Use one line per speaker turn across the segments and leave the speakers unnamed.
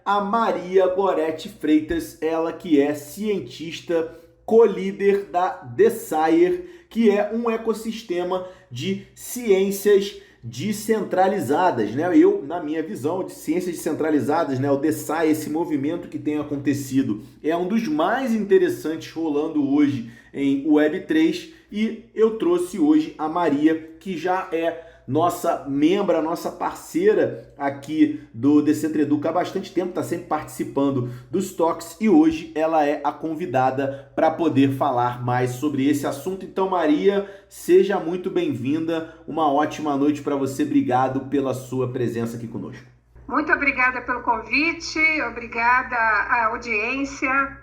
a Maria Gorete Freitas, ela que é cientista co-líder da Desire, que é um ecossistema de ciências descentralizadas, né? Eu, na minha visão de ciências descentralizadas, né, o DeSci, esse movimento que tem acontecido, é um dos mais interessantes rolando hoje em Web3 e eu trouxe hoje a Maria, que já é nossa membra, nossa parceira aqui do Decentraeduca há bastante tempo, está sempre participando dos talks e hoje ela é a convidada para poder falar mais sobre esse assunto. Então, Maria, seja muito bem-vinda, uma ótima noite para você, obrigado pela sua presença aqui conosco.
Muito obrigada pelo convite, obrigada à audiência.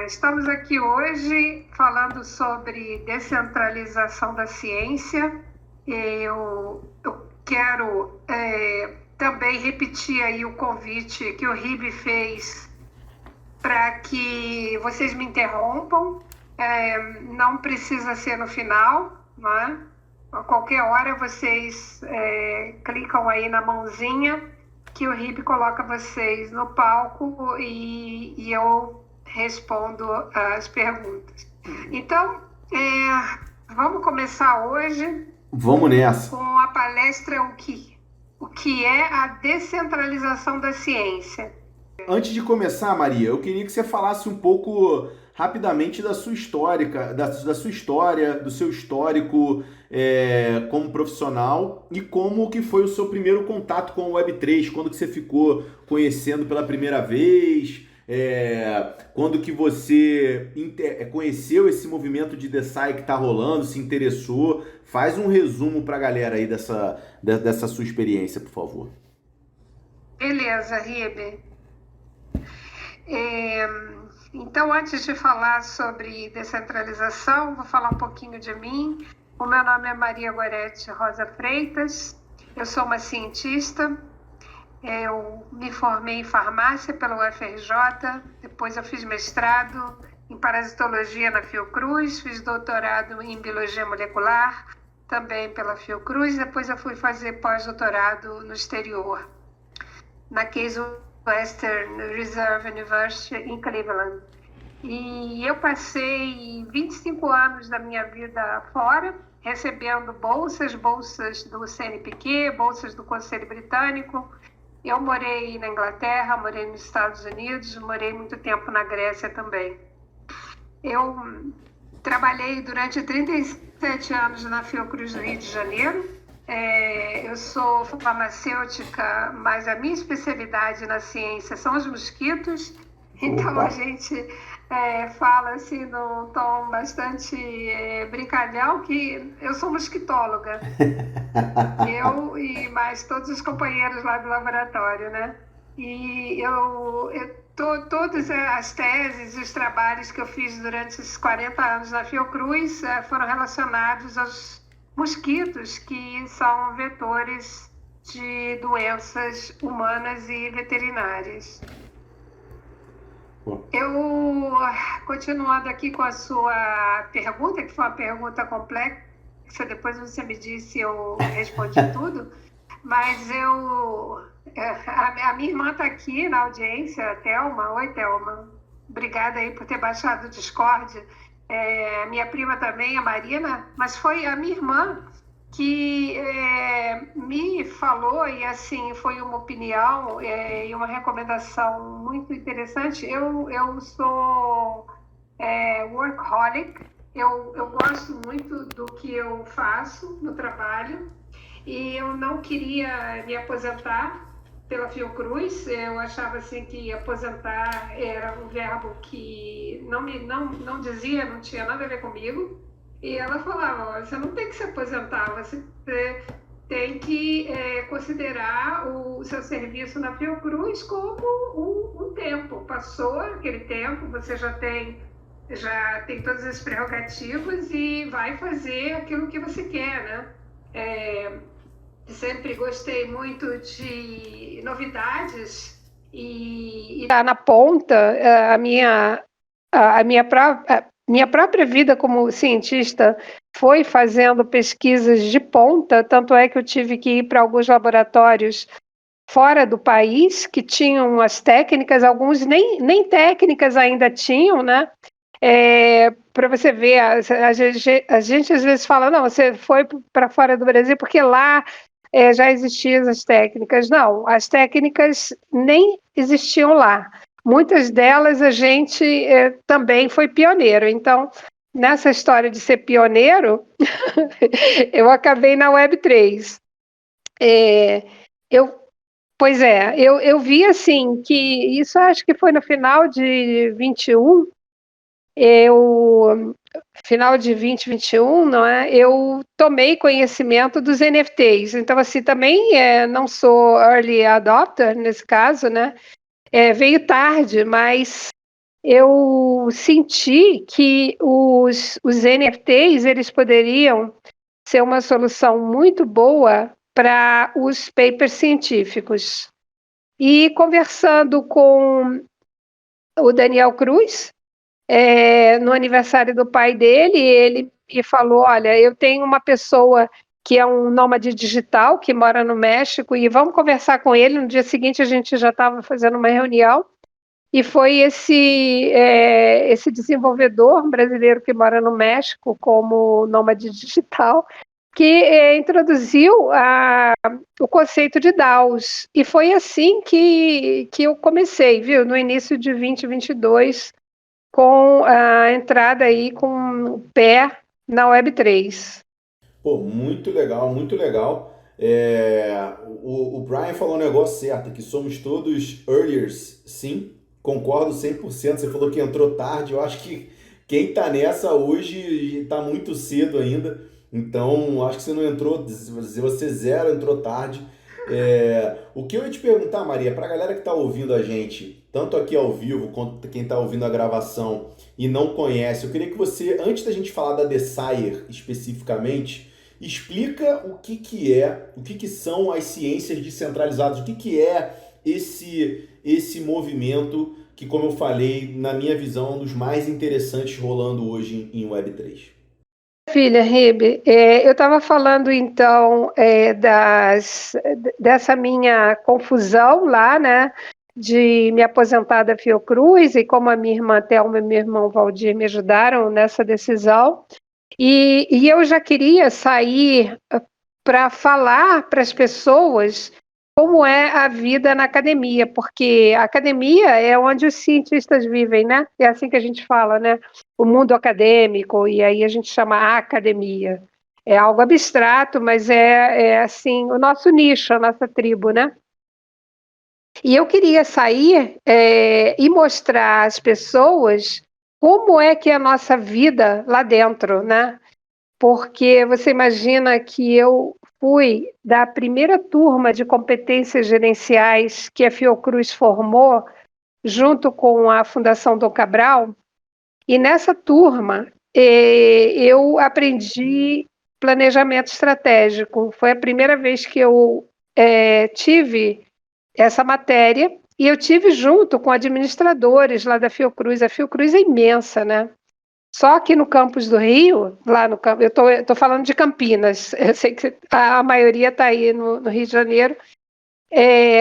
Estamos aqui hoje falando sobre descentralização da ciência. Eu quero também repetir aí o convite que o Ribe fez para que vocês me interrompam. Não precisa ser no final, não é? A qualquer hora vocês clicam aí na mãozinha que o Ribe coloca vocês no palco e eu respondo as perguntas. Então, vamos começar hoje.
Vamos nessa.
Com a palestra o que é a descentralização da ciência.
Antes de começar, Maria, eu queria que você falasse um pouco rapidamente da sua história, do seu histórico como profissional e como que foi o seu primeiro contato com o Web3, quando que você ficou conhecendo pela primeira vez, quando que você conheceu esse movimento de DeSci que está rolando, se interessou. Faz um resumo para a galera aí dessa sua experiência, por favor.
Beleza, Ribe. Então, antes de falar sobre descentralização, vou falar um pouquinho de mim. O meu nome é Maria Gorete Rosa Freitas, eu sou uma cientista, eu me formei em farmácia pela UFRJ, depois eu fiz mestrado em parasitologia na Fiocruz, fiz doutorado em biologia molecular, também pela Fiocruz, depois eu fui fazer pós-doutorado no exterior, na Case Western Reserve University em Cleveland. E eu passei 25 anos da minha vida fora, recebendo bolsas do CNPq, bolsas do Conselho Britânico. Eu morei na Inglaterra, morei nos Estados Unidos, morei muito tempo na Grécia também. Eu trabalhei durante 37 anos na Fiocruz do Rio de Janeiro. Eu sou farmacêutica, mas a minha especialidade na ciência são os mosquitos. Então a gente fala assim num tom bastante brincalhão que eu sou mosquitóloga. Eu e mais todos os companheiros lá do laboratório, né? E todas as teses e os trabalhos que eu fiz durante esses 40 anos na Fiocruz foram relacionados aos mosquitos, que são vetores de doenças humanas e veterinárias. Eu, continuando aqui com a sua pergunta, que foi uma pergunta complexa, depois você me disse se eu respondi tudo, mas a minha irmã está aqui na audiência, a Thelma. Oi, Thelma. Obrigada aí por ter baixado o Discord. A minha prima também, a Marina, mas foi a minha irmã que me falou, e assim, foi uma opinião e uma recomendação muito interessante. Eu sou workaholic, eu gosto muito do que eu faço no trabalho, e eu não queria me aposentar pela Fiocruz. Eu achava assim que aposentar era um verbo que não dizia, não tinha nada a ver comigo. E ela falava: você não tem que se aposentar, você tem que considerar o seu serviço na Fiocruz como um tempo. Passou aquele tempo, você já tem todas as prerrogativas e vai fazer aquilo que você quer, né? Sempre gostei muito de novidades e tá na ponta. Minha própria vida como cientista foi fazendo pesquisas de ponta, tanto é que eu tive que ir para alguns laboratórios fora do país que tinham as técnicas, alguns nem técnicas ainda tinham, né? Para você ver, a gente às vezes fala, não, você foi para fora do Brasil porque lá já existiam as técnicas. Não, as técnicas nem existiam lá. Muitas delas a gente também foi pioneiro. Então, nessa história de ser pioneiro, eu acabei na Web3. Eu vi assim que isso acho que foi no final de 21, final de 2021, não é? Eu tomei conhecimento dos NFTs. Então, assim, também não sou early adopter nesse caso, né? Veio tarde, mas eu senti que os NFTs eles poderiam ser uma solução muito boa para os papers científicos. E conversando com o Daniel Cruz, no aniversário do pai dele, ele me falou, olha, eu tenho uma pessoa que é um nômade digital, que mora no México, e vamos conversar com ele. No dia seguinte a gente já estava fazendo uma reunião, e foi esse desenvolvedor brasileiro que mora no México como nômade digital que introduziu o conceito de DAOs. E foi assim que eu comecei, viu? No início de 2022, com a entrada aí com o pé na Web3.
Pô, muito legal, muito legal. O Brian falou um negócio certo, que somos todos earliers, sim, concordo 100%. Você falou que entrou tarde, eu acho que quem tá nessa hoje tá muito cedo ainda, então acho que você não entrou, você zero entrou tarde. O que eu ia te perguntar, Maria, pra galera que tá ouvindo a gente, tanto aqui ao vivo quanto quem tá ouvindo a gravação e não conhece, eu queria que você, antes da gente falar da Desire especificamente, explica o que são as ciências descentralizadas, o que é esse movimento que, como eu falei, na minha visão, é um dos mais interessantes rolando hoje em Web3.
Filha, Ribe, eu estava falando então dessa minha confusão lá, né, de me aposentar da Fiocruz e como a minha irmã Thelma e meu irmão Valdir me ajudaram nessa decisão. E eu já queria sair para falar para as pessoas como é a vida na academia, porque a academia é onde os cientistas vivem, né? É assim que a gente fala, né? O mundo acadêmico, e aí a gente chama a academia. É algo abstrato, mas assim, o nosso nicho, a nossa tribo, né? E eu queria sair e mostrar às pessoas como é que é a nossa vida lá dentro, né? Porque você imagina que eu fui da primeira turma de competências gerenciais que a Fiocruz formou, junto com a Fundação Dom Cabral, e nessa turma eu aprendi planejamento estratégico. Foi a primeira vez que eu tive essa matéria, e eu tive junto com administradores lá da Fiocruz. A Fiocruz é imensa, né? Só que no campus do Rio, lá no campus, eu estou falando de Campinas, eu sei que a maioria está aí no Rio de Janeiro,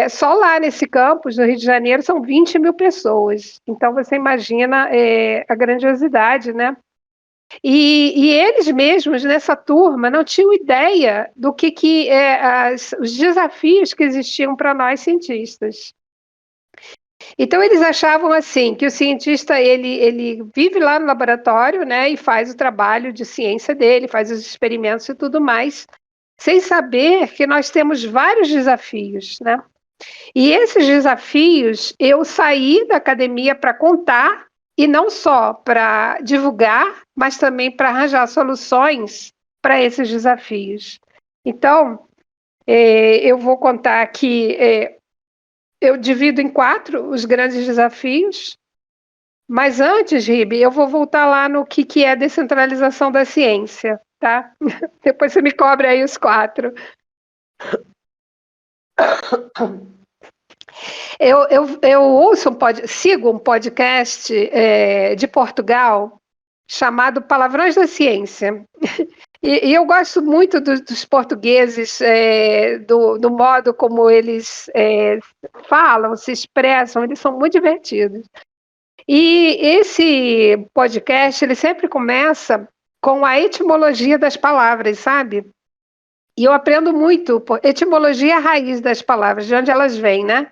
só lá nesse campus, no Rio de Janeiro, são 20 mil pessoas. Então você imagina a grandiosidade, né? E eles mesmos, nessa turma, não tinham ideia do que os desafios que existiam para nós cientistas. Então eles achavam assim que o cientista ele vive lá no laboratório, né, e faz o trabalho de ciência dele, faz os experimentos e tudo mais, sem saber que nós temos vários desafios, né? E esses desafios eu saí da academia para contar, e não só para divulgar, mas também para arranjar soluções para esses desafios. Então eu vou contar aqui. Eu divido em 4 os grandes desafios, mas antes, Ribe, eu vou voltar lá no que é a descentralização da ciência, tá? Depois você me cobre aí os 4. Eu sigo um podcast de Portugal chamado Palavrões da Ciência. E eu gosto muito dos portugueses, do modo como eles falam, se expressam, eles são muito divertidos. E esse podcast, ele sempre começa com a etimologia das palavras, sabe? E eu aprendo muito, etimologia é a raiz das palavras, de onde elas vêm, né?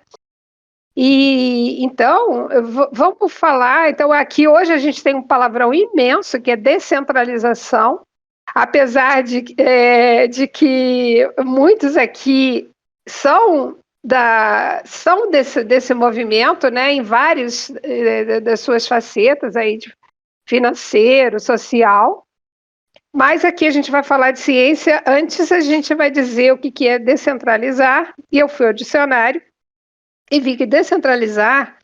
E então, vamos falar. Então, aqui hoje a gente tem um palavrão imenso que é descentralização, apesar de que muitos aqui são desse movimento, né, em vários das suas facetas aí, de financeiro, social. Mas aqui a gente vai falar de ciência. Antes a gente vai dizer o que é descentralizar, e eu fui ao dicionário e vi que descentralizar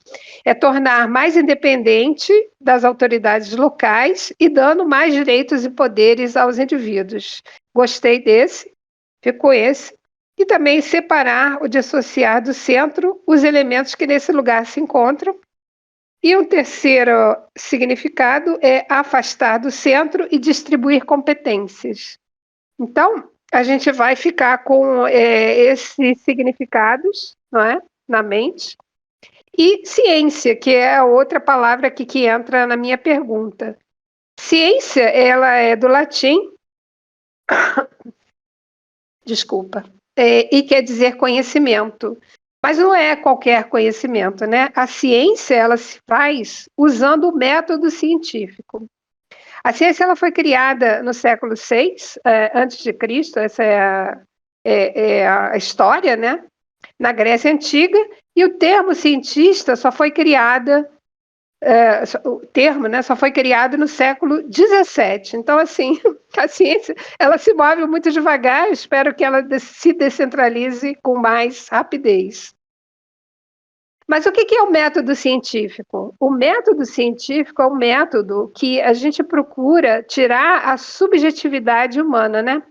é tornar mais independente das autoridades locais e dando mais direitos e poderes aos indivíduos. Gostei desse, ficou esse. E também separar ou dissociar do centro os elementos que nesse lugar se encontram. E um terceiro significado é afastar do centro e distribuir competências. Então, a gente vai ficar com esses significados, não é? Na mente. E ciência, que é a outra palavra aqui que entra na minha pergunta. Ciência, ela é do latim, desculpa, e quer dizer conhecimento. Mas não é qualquer conhecimento, né? A ciência, ela se faz usando o método científico. A ciência, ela foi criada no século VI, antes de Cristo, essa é a história, né? Na Grécia Antiga, e o termo cientista só foi criado, o termo, né, só foi criado no século XVII. Então, assim, a ciência, ela se move muito devagar, eu espero que ela se descentralize com mais rapidez. Mas o que é o método científico? O método científico é um método que a gente procura tirar a subjetividade humana, né?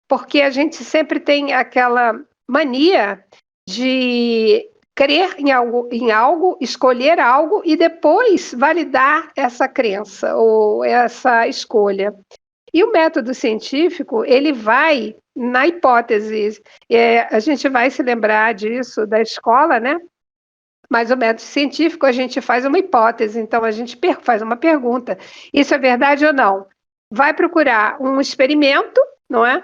Porque a gente sempre tem aquela mania de crer em algo, escolher algo e depois validar essa crença ou essa escolha. E o método científico, ele vai na hipótese. A gente vai se lembrar disso da escola, né? Mas o método científico, a gente faz uma hipótese, então a gente faz uma pergunta. Isso é verdade ou não? Vai procurar um experimento, não é?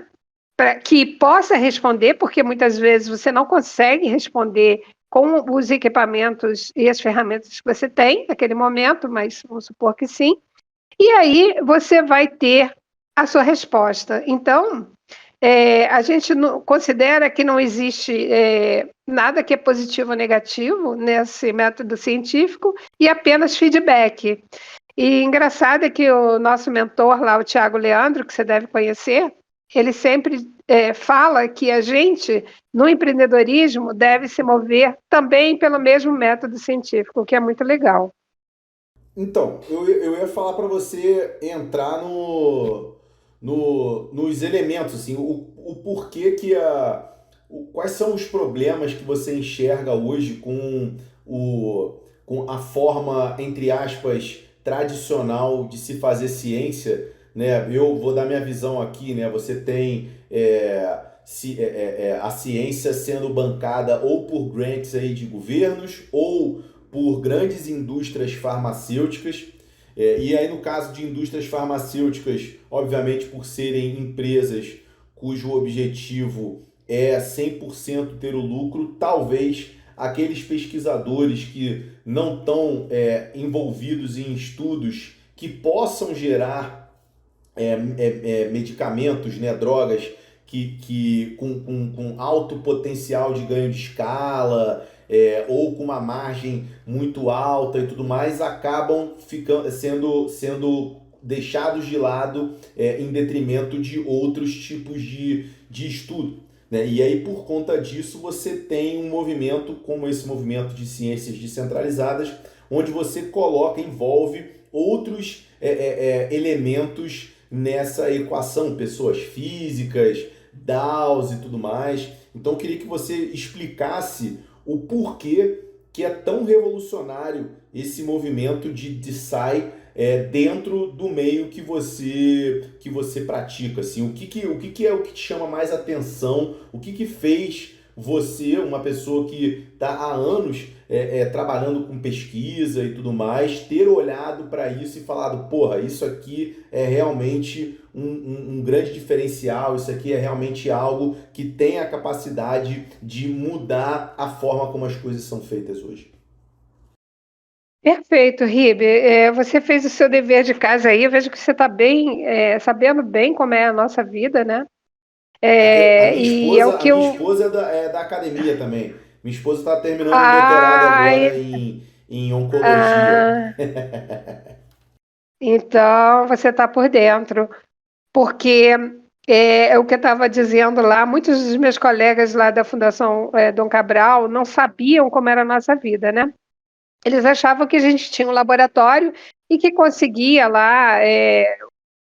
Para que possa responder, porque muitas vezes você não consegue responder com os equipamentos e as ferramentas que você tem naquele momento, mas vamos supor que sim. E aí você vai ter a sua resposta. Então, a gente considera que não existe nada que é positivo ou negativo nesse método científico e apenas feedback. E engraçado é que o nosso mentor lá, o Tiago Leandro, que você deve conhecer, ele sempre fala que a gente, no empreendedorismo, deve se mover também pelo mesmo método científico, o que é muito legal.
Então, eu ia falar para você entrar nos elementos, assim, o porquê que quais são os problemas que você enxerga hoje com a forma, entre aspas, tradicional de se fazer ciência, né? Eu vou dar minha visão aqui, né? Você tem a ciência sendo bancada ou por grants aí de governos ou por grandes indústrias farmacêuticas. E aí, no caso de indústrias farmacêuticas, obviamente por serem empresas cujo objetivo é 100% ter o lucro, talvez aqueles pesquisadores que não estão envolvidos em estudos que possam gerar medicamentos, né, drogas com alto potencial de ganho de escala, ou com uma margem muito alta e tudo mais, acabam sendo deixados de lado em detrimento de outros tipos de estudo. Né? E aí, por conta disso, você tem um movimento como esse movimento de ciências descentralizadas, onde você envolve outros elementos nessa equação, pessoas físicas, DAOs e tudo mais. Então eu queria que você explicasse o porquê que é tão revolucionário esse movimento de DeSci dentro do meio que você pratica, assim, o que é o que te chama mais atenção, o que fez você, uma pessoa que está há anos trabalhando com pesquisa e tudo mais, ter olhado para isso e falado, porra, isso aqui é realmente um grande diferencial, isso aqui é realmente algo que tem a capacidade de mudar a forma como as coisas são feitas hoje.
Perfeito, Ribe. Você fez o seu dever de casa aí. Eu vejo que você está bem, sabendo bem como é a nossa vida, né?
A minha
E é o
esposa, a
que
minha
eu.
esposa é da academia também. Minha esposa está terminando um doutorado
Ai,
agora em oncologia.
ah, então você está por dentro. Porque é o que eu estava dizendo lá, muitos dos meus colegas lá da Fundação Dom Cabral não sabiam como era a nossa vida, né? Eles achavam que a gente tinha um laboratório e que conseguia lá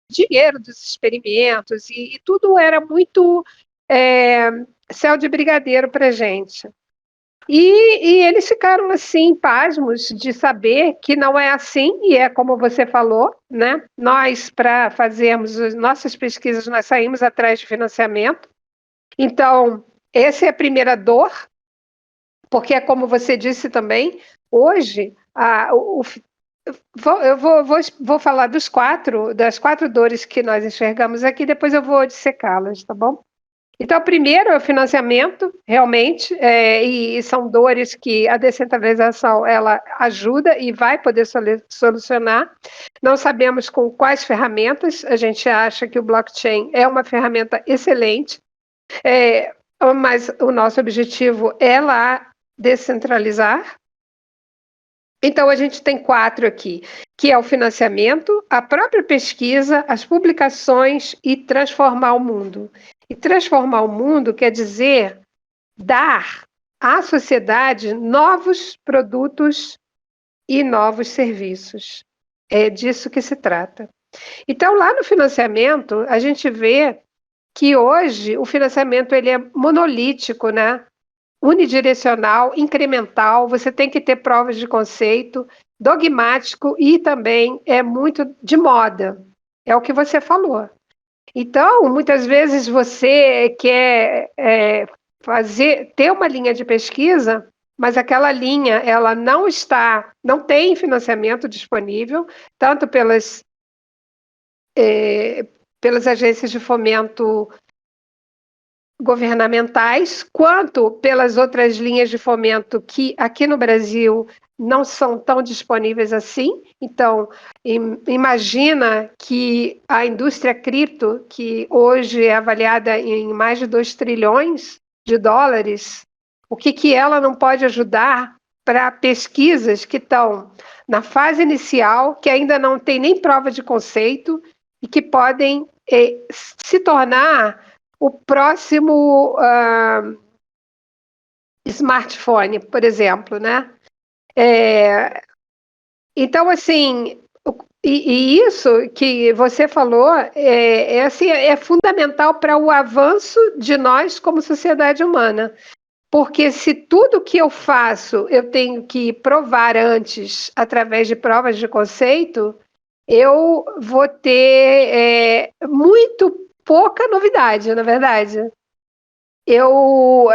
dinheiro dos experimentos, e tudo era muito é, céu de brigadeiro para a gente. E eles ficaram assim, pasmos de saber que não é assim, e é como você falou, né? Nós, para fazermos as nossas pesquisas, nós saímos atrás de financiamento. Então, essa é a primeira dor, porque é como você disse também, hoje, vou falar das quatro dores que nós enxergamos aqui, depois eu vou dissecá-las, tá bom? Então, primeiro é o financiamento, realmente, e são dores que a descentralização ela ajuda e vai poder solucionar. Não sabemos com quais ferramentas, a gente acha que o blockchain é uma ferramenta excelente, mas o nosso objetivo é lá descentralizar. Então, a gente tem quatro aqui, que é o financiamento, a própria pesquisa, as publicações e transformar o mundo. E transformar o mundo quer dizer dar à sociedade novos produtos e novos serviços. É disso que se trata. Então, lá no financiamento, a gente vê que hoje o financiamento ele é monolítico, né? Unidirecional, incremental, você tem que ter provas de conceito, dogmático e também é muito de moda. É o que você falou. Então, muitas vezes você quer ter uma linha de pesquisa, mas aquela linha ela não tem financiamento disponível, tanto pelas agências de fomento governamentais, quanto pelas outras linhas de fomento que aqui no Brasil não são tão disponíveis assim. Então, imagina que a indústria cripto, que hoje é avaliada em mais de 2 trilhões de dólares, o que ela não pode ajudar para pesquisas que estão na fase inicial, que ainda não tem nem prova de conceito e que podem se tornar o próximo smartphone, por exemplo, né? Então, assim, e isso que você falou assim, é fundamental para o avanço de nós como sociedade humana. Porque se tudo que eu faço eu tenho que provar antes, através de provas de conceito, eu vou ter muito pouca novidade, na verdade. Eu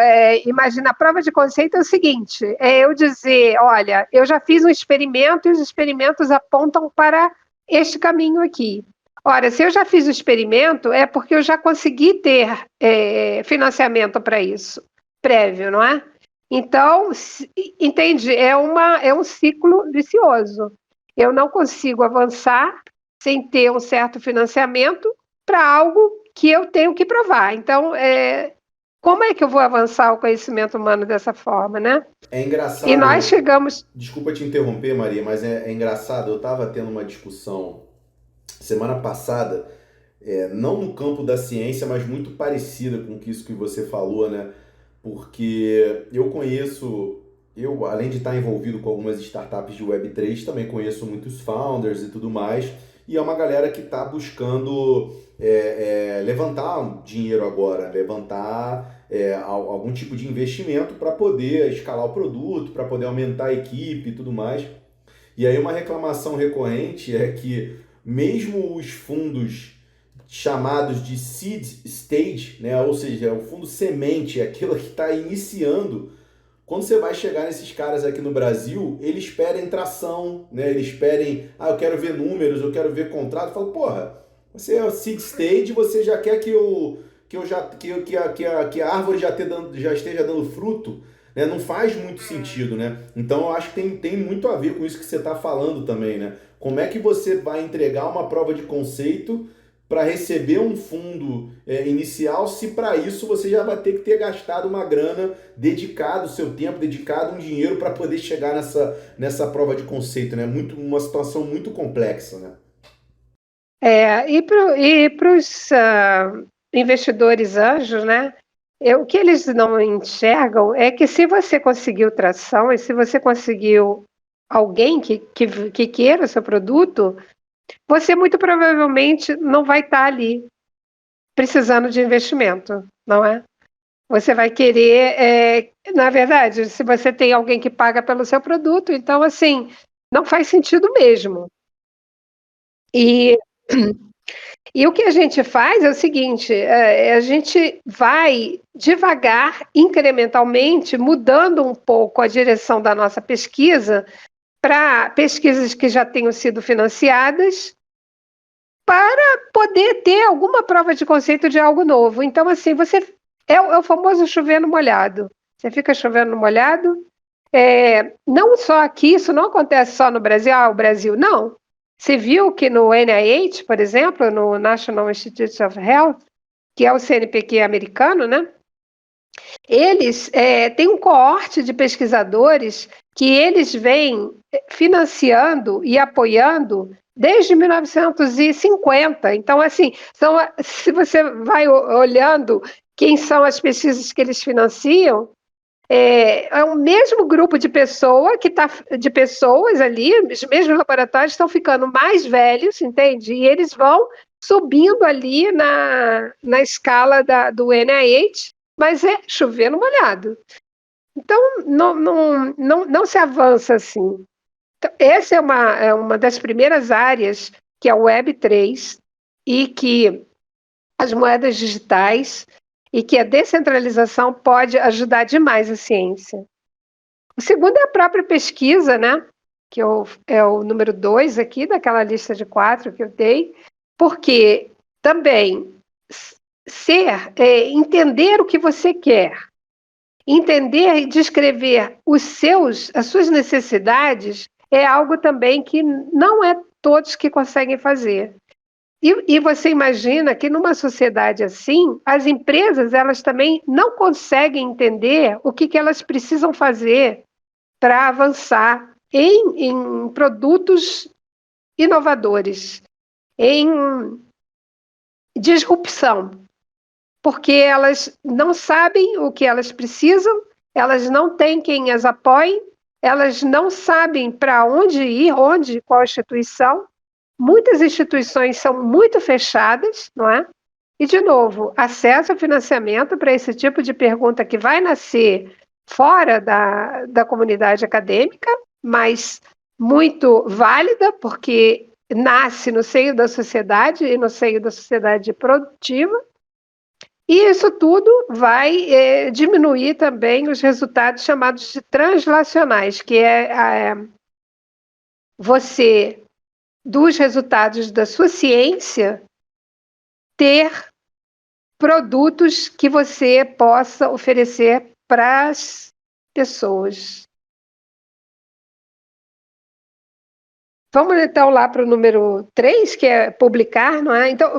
imagino a prova de conceito é o seguinte: é eu dizer, olha, eu já fiz um experimento e os experimentos apontam para este caminho aqui. Ora, se eu já fiz o experimento, é porque eu já consegui ter financiamento para isso, prévio, não é? Então, entende? É um ciclo vicioso. Eu não consigo avançar sem ter um certo financiamento para algo que eu tenho que provar. Então, como é que eu vou avançar o conhecimento humano dessa forma, né?
É
E nós
engraçado,
chegamos.
desculpa te interromper, Maria, mas é engraçado. Eu estava tendo uma discussão semana passada, não no campo da ciência, mas muito parecida com isso que você falou, né? Porque além de estar envolvido com algumas startups de Web3, também conheço muitos founders e tudo mais, e é uma galera que está buscando levantar dinheiro agora, levantar algum tipo de investimento para poder escalar o produto, para poder aumentar a equipe e tudo mais. E aí uma reclamação recorrente é que mesmo os fundos chamados de seed stage, né, ou seja, o fundo semente, aquilo que está iniciando, quando você vai chegar nesses caras aqui no Brasil, eles pedem tração, né? Eles pedem, eu quero ver números, eu quero ver contrato. Eu falo, porra, você é o seed stage, você já quer que a árvore já esteja dando fruto, né? Não faz muito sentido, né? Então eu acho que tem muito a ver com isso que você está falando também, né? Como é que você vai entregar uma prova de conceito para receber um fundo inicial, se para isso você já vai ter que ter gastado uma grana, dedicado o seu tempo, dedicado um dinheiro para poder chegar nessa prova de conceito, né? Uma situação muito complexa, né?
E para os investidores anjos, né? O que eles não enxergam é que se você conseguiu tração e se você conseguiu alguém que queira o seu produto, você muito provavelmente não vai estar ali precisando de investimento, não é? Você vai querer, na verdade, se você tem alguém que paga pelo seu produto, então, assim, não faz sentido mesmo. E, e o que a gente faz é o seguinte, a gente vai devagar, incrementalmente, mudando um pouco a direção da nossa pesquisa para pesquisas que já tenham sido financiadas, para poder ter alguma prova de conceito de algo novo. Então, assim, é o famoso chover no molhado. Você fica chovendo no molhado. Não só aqui, isso não acontece só no Brasil, o Brasil, não. Você viu que no NIH, por exemplo, no National Institutes of Health, que é o CNPq americano, né? Eles têm um coorte de pesquisadores que eles vêm financiando e apoiando desde 1950. Então, assim, se você vai olhando quem são as pesquisas que eles financiam, é o mesmo grupo de de pessoas ali, os mesmos laboratórios estão ficando mais velhos, entende? E eles vão subindo ali na escala do NIH, mas é chover no molhado. Então, não se avança assim. Então, essa é uma das primeiras áreas que é a Web3 e que as moedas digitais e que a descentralização pode ajudar demais a ciência. O segundo é a própria pesquisa, né? Que é o número 2 aqui, daquela lista de 4 que eu dei, porque também entender o que você quer, entender e descrever as suas necessidades é algo também que não é todos que conseguem fazer. E você imagina que numa sociedade assim, as empresas elas também não conseguem entender o que elas precisam fazer para avançar em produtos inovadores, em disrupção, porque elas não sabem o que elas precisam, elas não têm quem as apoie, elas não sabem para onde ir, qual instituição. Muitas instituições são muito fechadas, não é? E, de novo, acesso ao financiamento para esse tipo de pergunta que vai nascer fora da comunidade acadêmica, mas muito válida, porque nasce no seio da sociedade e no seio da sociedade produtiva. E isso tudo vai diminuir também os resultados chamados de translacionais, que é você, dos resultados da sua ciência, ter produtos que você possa oferecer para as pessoas. Vamos então lá para o número 3, que é publicar, não é? Então,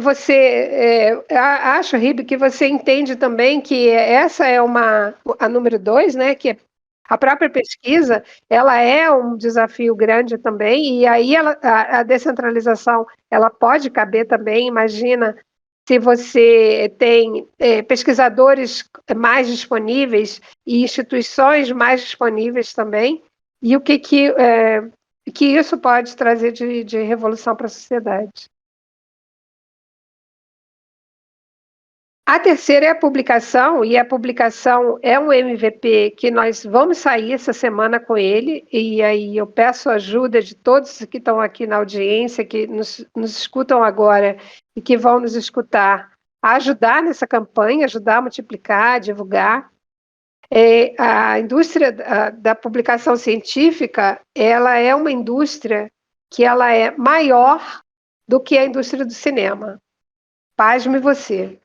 acho, Ribe, que você entende também que essa é a número 2, né? Que é a própria pesquisa, ela é um desafio grande também, e aí a descentralização, ela pode caber também, imagina se você tem pesquisadores mais disponíveis e instituições mais disponíveis também, e o que isso pode trazer de revolução para a sociedade. A terceira é a publicação, e a publicação é um MVP que nós vamos sair essa semana com ele, e aí eu peço ajuda de todos que estão aqui na audiência, que nos escutam agora e que vão nos escutar, a ajudar nessa campanha, ajudar a multiplicar, a divulgar. A indústria da publicação científica, ela é uma indústria que ela é maior do que a indústria do cinema. Pasme você.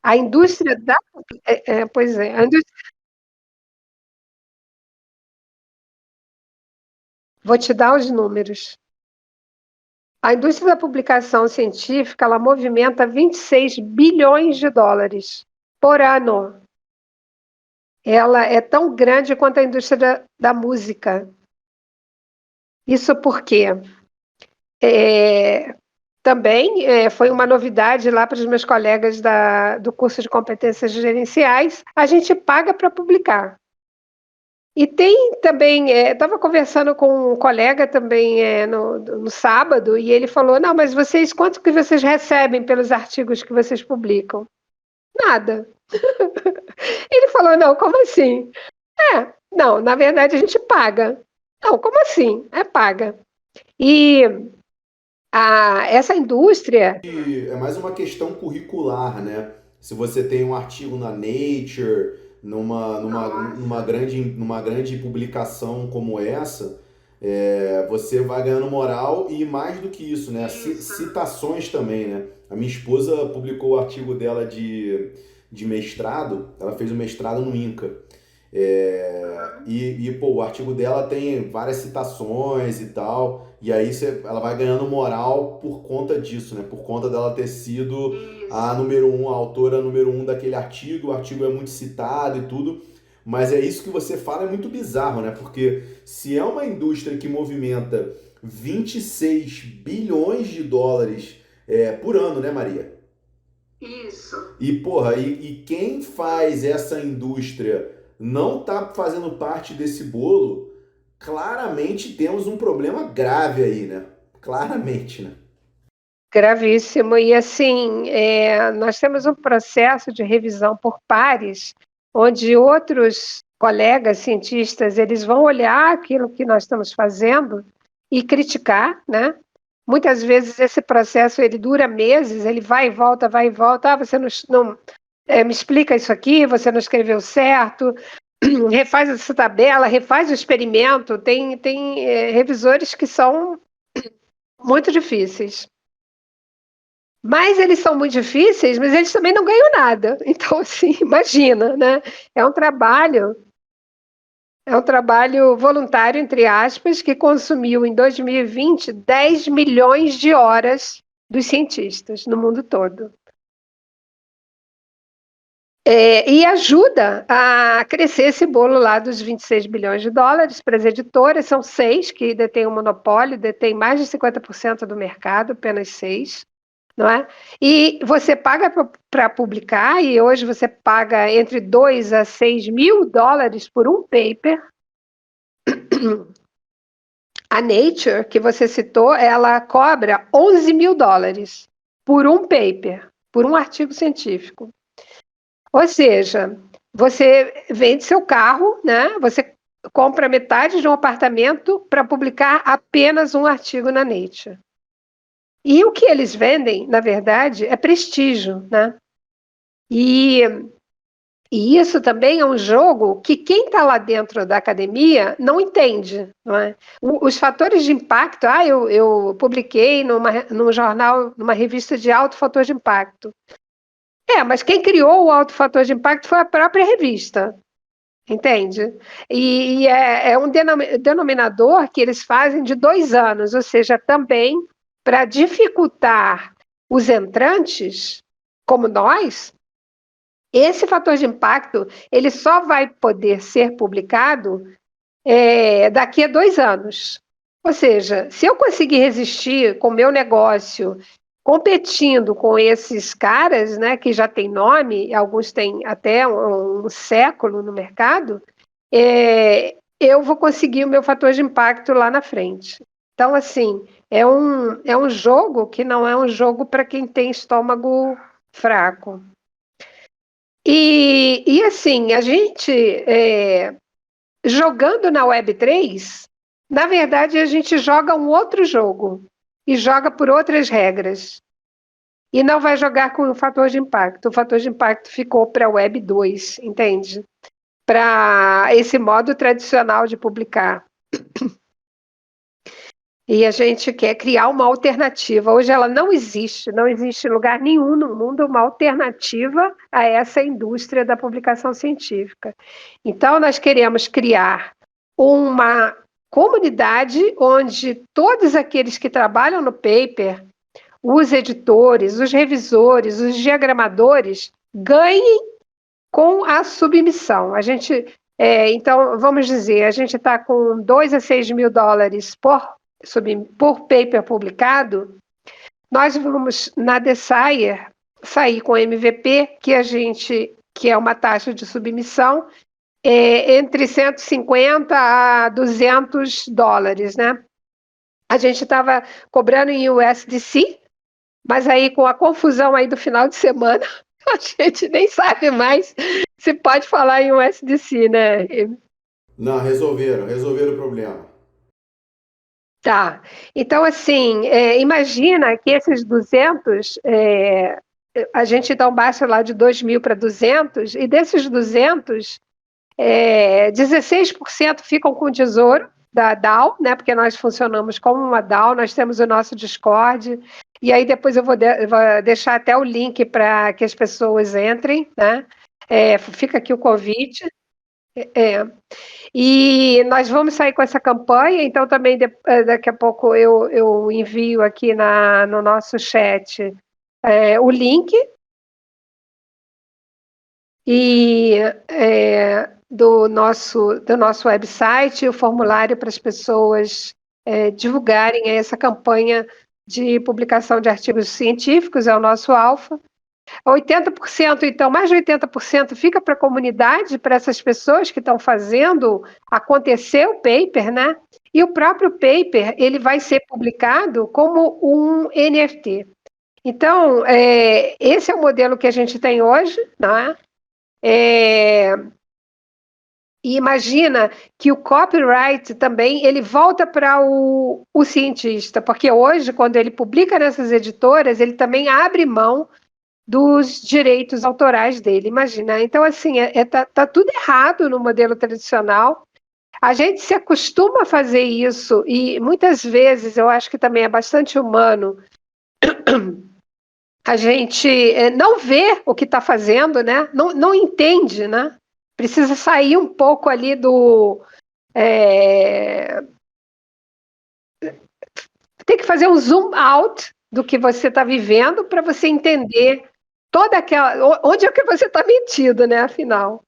A indústria da... pois é, vou te dar os números. A indústria da publicação científica, ela movimenta 26 bilhões de dólares por ano. Ela é tão grande quanto a indústria da música. Isso porque também foi uma novidade lá para os meus colegas do curso de competências gerenciais, a gente paga para publicar. E tem também, estava conversando com um colega também no sábado, e ele falou, não, mas quanto que vocês recebem pelos artigos que vocês publicam? Nada. Ele falou, não, como assim? Não, na verdade a gente paga. Não, como assim? Paga. E essa indústria...
É mais uma questão curricular, né? Se você tem um artigo na Nature, numa grande publicação como essa, você vai ganhando moral e mais do que isso, né? Citações também, né? A minha esposa publicou o artigo dela de mestrado, ela fez o mestrado no INCA. Pô, o artigo dela tem várias citações e tal, e aí ela vai ganhando moral por conta disso, né? Por conta dela ter sido a autora número 1 daquele artigo, o artigo é muito citado e tudo, mas é isso que você fala, é muito bizarro, né? Porque se é uma indústria que movimenta 26 bilhões de dólares por ano, né, Maria?
Isso.
E, porra, e quem faz essa indústria não tá fazendo parte desse bolo, claramente temos um problema grave aí, né? Claramente, né?
Gravíssimo. E assim, nós temos um processo de revisão por pares, onde outros colegas cientistas eles vão olhar aquilo que nós estamos fazendo e criticar, né? Muitas vezes esse processo ele dura meses, ele vai e volta, vai e volta. Você não me explica isso aqui, você não escreveu certo, refaz essa tabela, refaz o experimento. Tem revisores que são muito difíceis. Mas eles são muito difíceis, mas eles também não ganham nada. Então, assim, imagina, né? É um trabalho voluntário, entre aspas, que consumiu em 2020 10 milhões de horas dos cientistas no mundo todo. E ajuda a crescer esse bolo lá dos 26 bilhões de dólares para as editoras. São 6 que detêm o monopólio, detêm mais de 50% do mercado, apenas 6. Não é? E você paga para publicar, e hoje você paga entre 2 a 6 mil dólares por um paper. A Nature, que você citou, ela cobra 11 mil dólares por um paper, por um artigo científico. Ou seja, você vende seu carro, né? Você compra metade de um apartamento para publicar apenas um artigo na Nature. E o que eles vendem, na verdade, é prestígio, né? E isso também é um jogo que quem está lá dentro da academia não entende, não é? Os fatores de impacto, eu publiquei num jornal, numa revista de alto fator de impacto. Mas quem criou o alto fator de impacto foi a própria revista, entende? E é um denominador que eles fazem de 2 anos, ou seja, também para dificultar os entrantes, como nós, esse fator de impacto ele só vai poder ser publicado daqui a 2 anos. Ou seja, se eu conseguir resistir com o meu negócio, competindo com esses caras, né, que já têm nome, alguns têm até um século no mercado, eu vou conseguir o meu fator de impacto lá na frente. Então, assim, é um jogo que não é um jogo para quem tem estômago fraco. E assim, a gente jogando na Web3, na verdade a gente joga um outro jogo e joga por outras regras. E não vai jogar com o fator de impacto. O fator de impacto ficou para a Web 2, entende? Para esse modo tradicional de publicar. E a gente quer criar uma alternativa. Hoje ela não existe, não existe em lugar nenhum no mundo uma alternativa a essa indústria da publicação científica. Então, nós queremos criar uma comunidade onde todos aqueles que trabalham no paper, os editores, os revisores, os diagramadores, ganhem com a submissão. A gente, então, vamos dizer, a gente está com 2 a 6 mil dólares por paper publicado. Nós vamos, na Desire, sair com MVP, que é uma taxa de submissão, entre 150 a 200 dólares, né? A gente estava cobrando em USDC, mas aí com a confusão aí do final de semana, a gente nem sabe mais se pode falar em USDC, né?
Não, resolveram o problema.
Tá. Então, assim, imagina que esses 200, a gente então baixa lá de 2 mil para 200, e desses 200, 16% ficam com o tesouro da DAO, né? Porque nós funcionamos como uma DAO, nós temos o nosso Discord, e aí depois eu vou deixar até o link para que as pessoas entrem, né? Fica aqui o convite. E nós vamos sair com essa campanha, então também daqui a pouco eu envio aqui no nosso chat o link e do nosso website, o formulário para as pessoas divulgarem essa campanha de publicação de artigos científicos, é o nosso alfa. 80%, então, mais de 80% fica para a comunidade, para essas pessoas que estão fazendo acontecer o paper, né? E o próprio paper, ele vai ser publicado como um NFT. Então, esse é o modelo que a gente tem hoje, né? E imagina que o copyright também, ele volta para o cientista, porque hoje, quando ele publica nessas editoras, ele também abre mão dos direitos autorais dele, imagina. Então, assim, tá tudo errado no modelo tradicional. A gente se acostuma a fazer isso e muitas vezes, eu acho que também é bastante humano, a gente não vê o que está fazendo, né? Não entende, né? Precisa sair um pouco ali do... Tem que fazer um zoom out do que você está vivendo para você entender toda aquela... Onde é que você está metido, né? Afinal.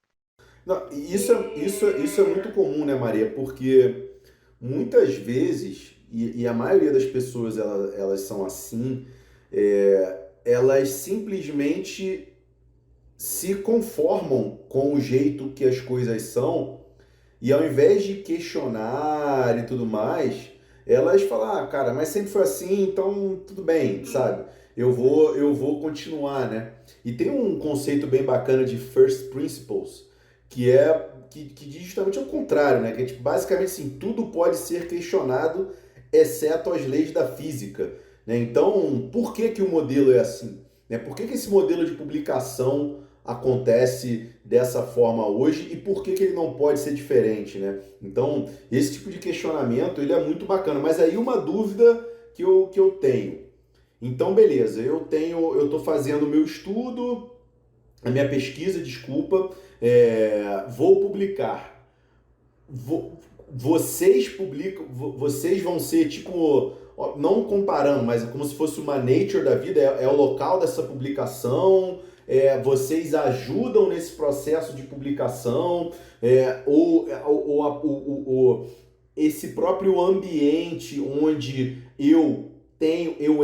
Não, isso é muito comum, né, Maria? Porque muitas vezes, e a maioria das pessoas elas são assim, elas simplesmente se conformam com o jeito que as coisas são e ao invés de questionar e tudo mais, elas falam, ah, cara, mas sempre foi assim, então tudo bem, sabe? Eu vou continuar, né? E tem um conceito bem bacana de first principles, que diz justamente ao contrário, né? Que é tipo, basicamente assim, tudo pode ser questionado, exceto as leis da física, né? Então, por que que o modelo é assim? Né? Por que que esse modelo de publicação acontece dessa forma hoje e por que que ele não pode ser diferente, né? Então, esse tipo de questionamento, ele é muito bacana. Mas aí uma dúvida que eu tenho. Então, beleza, eu tô fazendo o meu estudo, a minha pesquisa, desculpa, vou publicar. Vocês publicam, vocês vão ser tipo, não comparando, mas é como se fosse uma Nature da vida, é o local dessa publicação, vocês ajudam nesse processo de publicação, ou esse próprio ambiente onde eu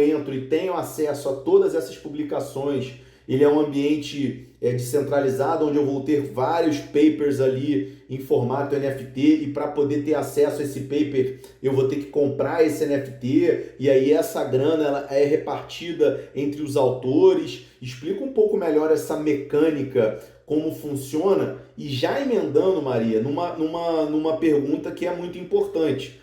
entro e tenho acesso a todas essas publicações, ele é um ambiente descentralizado, onde eu vou ter vários papers ali em formato NFT, e para poder ter acesso a esse paper, eu vou ter que comprar esse NFT, e aí essa grana ela é repartida entre os autores. Explica um pouco melhor essa mecânica, como funciona, e já emendando, Maria, numa pergunta que é muito importante.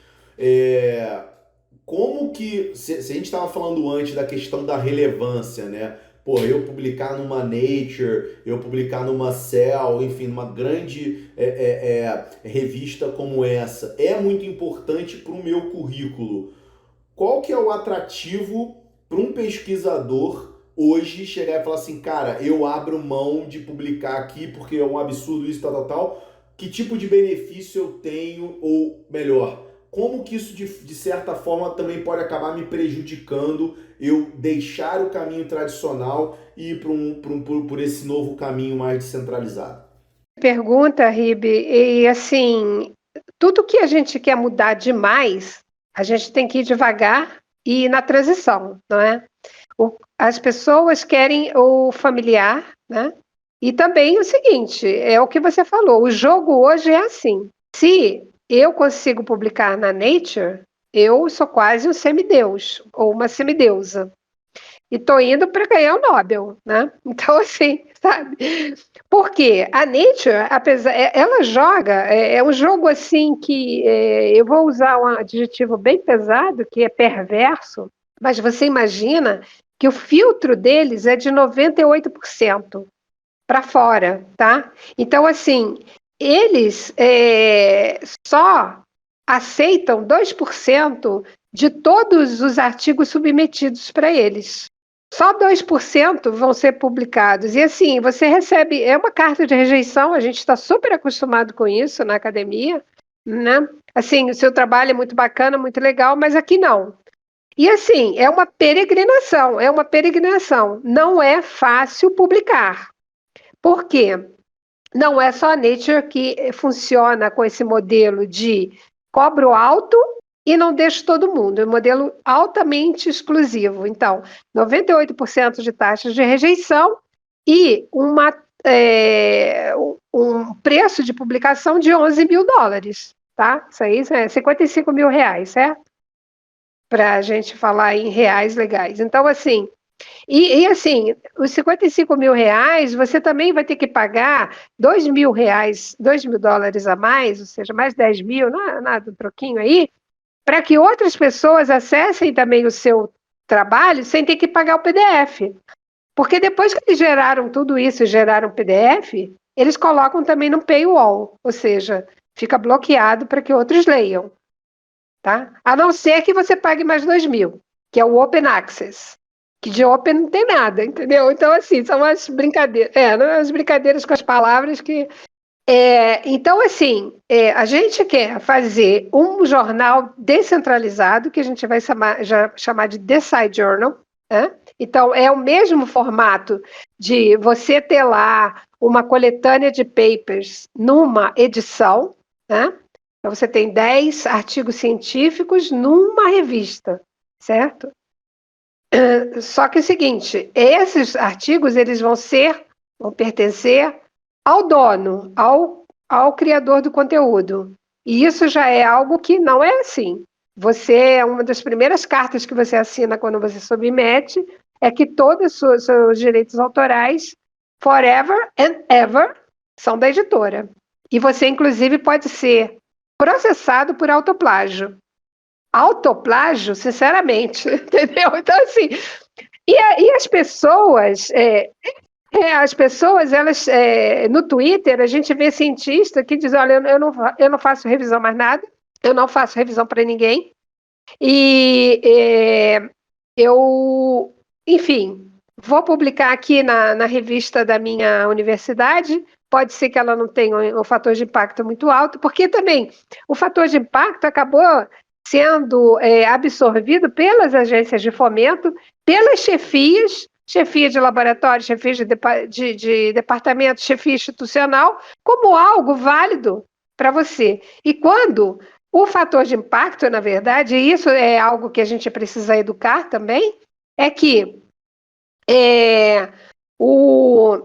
Como que, se a gente estava falando antes da questão da relevância, né? Pô, eu publicar numa Nature, eu publicar numa Cell, enfim, numa grande revista como essa, é muito importante para o meu currículo. Qual que é o atrativo para um pesquisador hoje chegar e falar assim, cara, eu abro mão de publicar aqui porque é um absurdo isso, tal, tal, tal. Que tipo de benefício eu tenho, ou melhor, como que isso de certa forma também pode acabar me prejudicando, eu deixar o caminho tradicional e ir por esse novo caminho mais descentralizado?
Pergunta, Ribe, e assim, tudo que a gente quer mudar demais, a gente tem que ir devagar e ir na transição, não é? As pessoas querem o familiar, né? E também o seguinte, é o que você falou, o jogo hoje é assim. Se eu consigo publicar na Nature, eu sou quase um semideus, ou uma semideusa. E tô indo para ganhar o Nobel, né? Então, assim, sabe? Porque a Nature, apesar, ela joga, é um jogo assim que eu vou usar um adjetivo bem pesado, que é perverso, mas você imagina que o filtro deles é de 98% para fora, tá? Então, assim, eles só aceitam 2% de todos os artigos submetidos para eles. Só 2% vão ser publicados. E assim, você recebe, é uma carta de rejeição, a gente está super acostumado com isso na academia, né? Assim, o seu trabalho é muito bacana, muito legal, mas aqui não. E assim, é uma peregrinação, é uma peregrinação. Não é fácil publicar. Por quê? Não é só a Nature que funciona com esse modelo de cobro alto e não deixo todo mundo. É um modelo altamente exclusivo. Então, 98% de taxas de rejeição e um preço de publicação de US$ 11.000, tá? Isso aí é R$ 55.000, certo? Para a gente falar em reais legais. Então, assim, assim, os R$ 55.000, você também vai ter que pagar R$ 2.000, US$ 2.000 a mais, ou seja, mais 10 mil, não é nada, um troquinho aí, para que outras pessoas acessem também o seu trabalho sem ter que pagar o PDF. Porque depois que eles geraram tudo isso e geraram o PDF, eles colocam também no paywall, ou seja, fica bloqueado para que outros leiam. Tá? A não ser que você pague mais 2.000, que é o Open Access, que de Open não tem nada, entendeu? Então, assim, são umas brincadeiras, umas brincadeiras com as palavras que... então, assim, a gente quer fazer um jornal descentralizado, que a gente vai chamar de The Side Journal, né? Então, é o mesmo formato de você ter lá uma coletânea de papers numa edição, né? Então, você tem 10 artigos científicos numa revista, certo? Só que é o seguinte, esses artigos eles vão pertencer ao dono, ao criador do conteúdo. E isso já é algo que não é assim. Uma das primeiras cartas que você assina quando você submete é que todos os seus direitos autorais, forever and ever, são da editora. E você, inclusive, pode ser processado por autoplágio. Autoplágio, sinceramente, entendeu? Então, assim, e as pessoas, elas, no Twitter, a gente vê cientista que diz, olha, eu não faço revisão mais nada, eu não faço revisão para ninguém, e enfim, vou publicar aqui na revista da minha universidade, pode ser que ela não tenha um fator de impacto muito alto, porque também o fator de impacto acabou sendo absorvido pelas agências de fomento, pelas chefias, chefia de laboratório, chefia de departamento, chefia institucional, como algo válido para você. E quando o fator de impacto, na verdade, e isso é algo que a gente precisa educar também, é que O,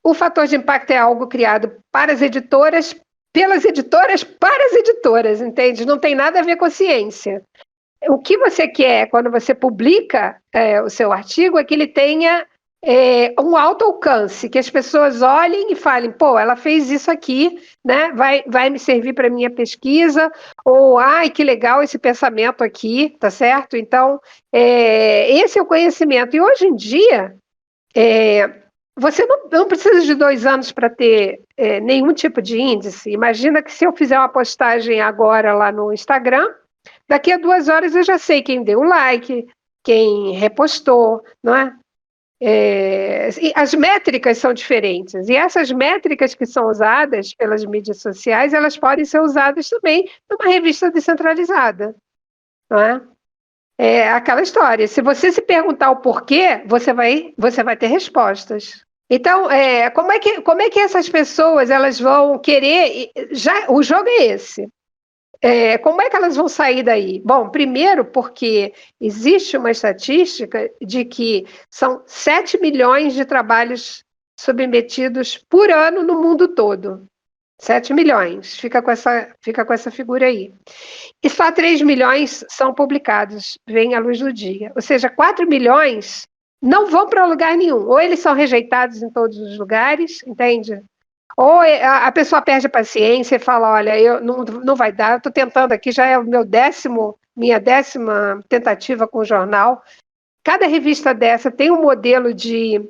o fator de impacto é algo criado para as editoras, pelas editoras, para as editoras, entende? Não tem nada a ver com a ciência. O que você quer quando você publica o seu artigo é que ele tenha um alto alcance, que as pessoas olhem e falem, pô, ela fez isso aqui, né? Vai me servir para minha pesquisa, ou ai, que legal esse pensamento aqui, tá certo? Então, esse é o conhecimento. E hoje em dia, você não precisa de 2 anos para ter nenhum tipo de índice. Imagina que se eu fizer uma postagem agora lá no Instagram, daqui a 2 horas eu já sei quem deu like, quem repostou, não é? As métricas são diferentes, e essas métricas que são usadas pelas mídias sociais, elas podem ser usadas também numa revista descentralizada, não é? É aquela história, se você se perguntar o porquê, você vai ter respostas. Então, como é que essas pessoas elas vão querer? O jogo é esse. Como é que elas vão sair daí? Bom, primeiro porque existe uma estatística de que são 7 milhões de trabalhos submetidos por ano no mundo todo. 7 milhões, fica com essa figura aí. E só 3 milhões são publicados, vêm à luz do dia. Ou seja, 4 milhões não vão para lugar nenhum. Ou eles são rejeitados em todos os lugares, entende? Ou a pessoa perde a paciência e fala, olha, não vai dar, eu estou tentando aqui, já é minha 10ª tentativa com o jornal. Cada revista dessa tem um modelo de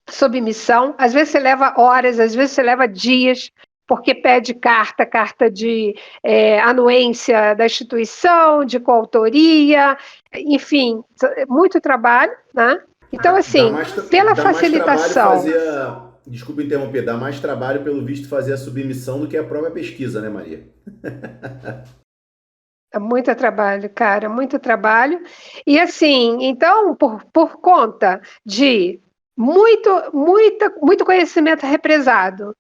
submissão, às vezes você leva horas, às vezes você leva dias, porque pede carta de anuência da instituição, de coautoria, enfim, muito trabalho, né? Então, assim, pela facilitação...
Desculpa interromper, dá mais trabalho, pelo visto, fazer a submissão do que a própria pesquisa, né, Maria?
É muito trabalho, cara, muito trabalho. E assim, então, por conta de muito conhecimento represado,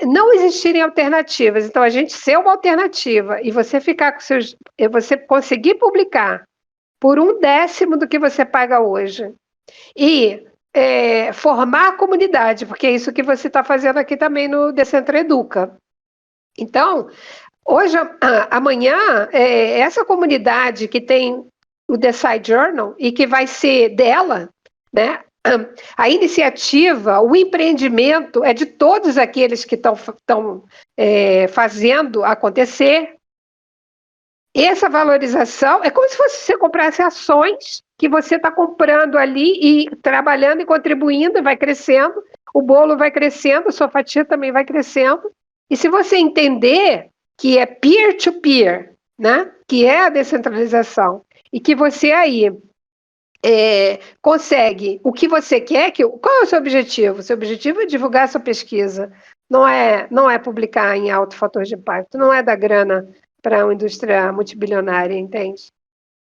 não existirem alternativas, então a gente ser uma alternativa e você ficar com você conseguir publicar por 1/10 do que você paga hoje e formar a comunidade, porque é isso que você está fazendo aqui também no Decentro Educa. Então, hoje, amanhã, essa comunidade que tem o The Side Journal e que vai ser dela, né? A iniciativa, o empreendimento é de todos aqueles que estão fazendo acontecer. Essa valorização é como se você comprasse ações que você está comprando ali e trabalhando e contribuindo, vai crescendo, o bolo vai crescendo, a sua fatia também vai crescendo. E se você entender que é peer-to-peer, né? Que é a descentralização, e que você aí consegue o que você quer, qual é o seu objetivo? O seu objetivo é divulgar a sua pesquisa, não é publicar em alto fator de impacto, não é dar grana para uma indústria multibilionária, entende?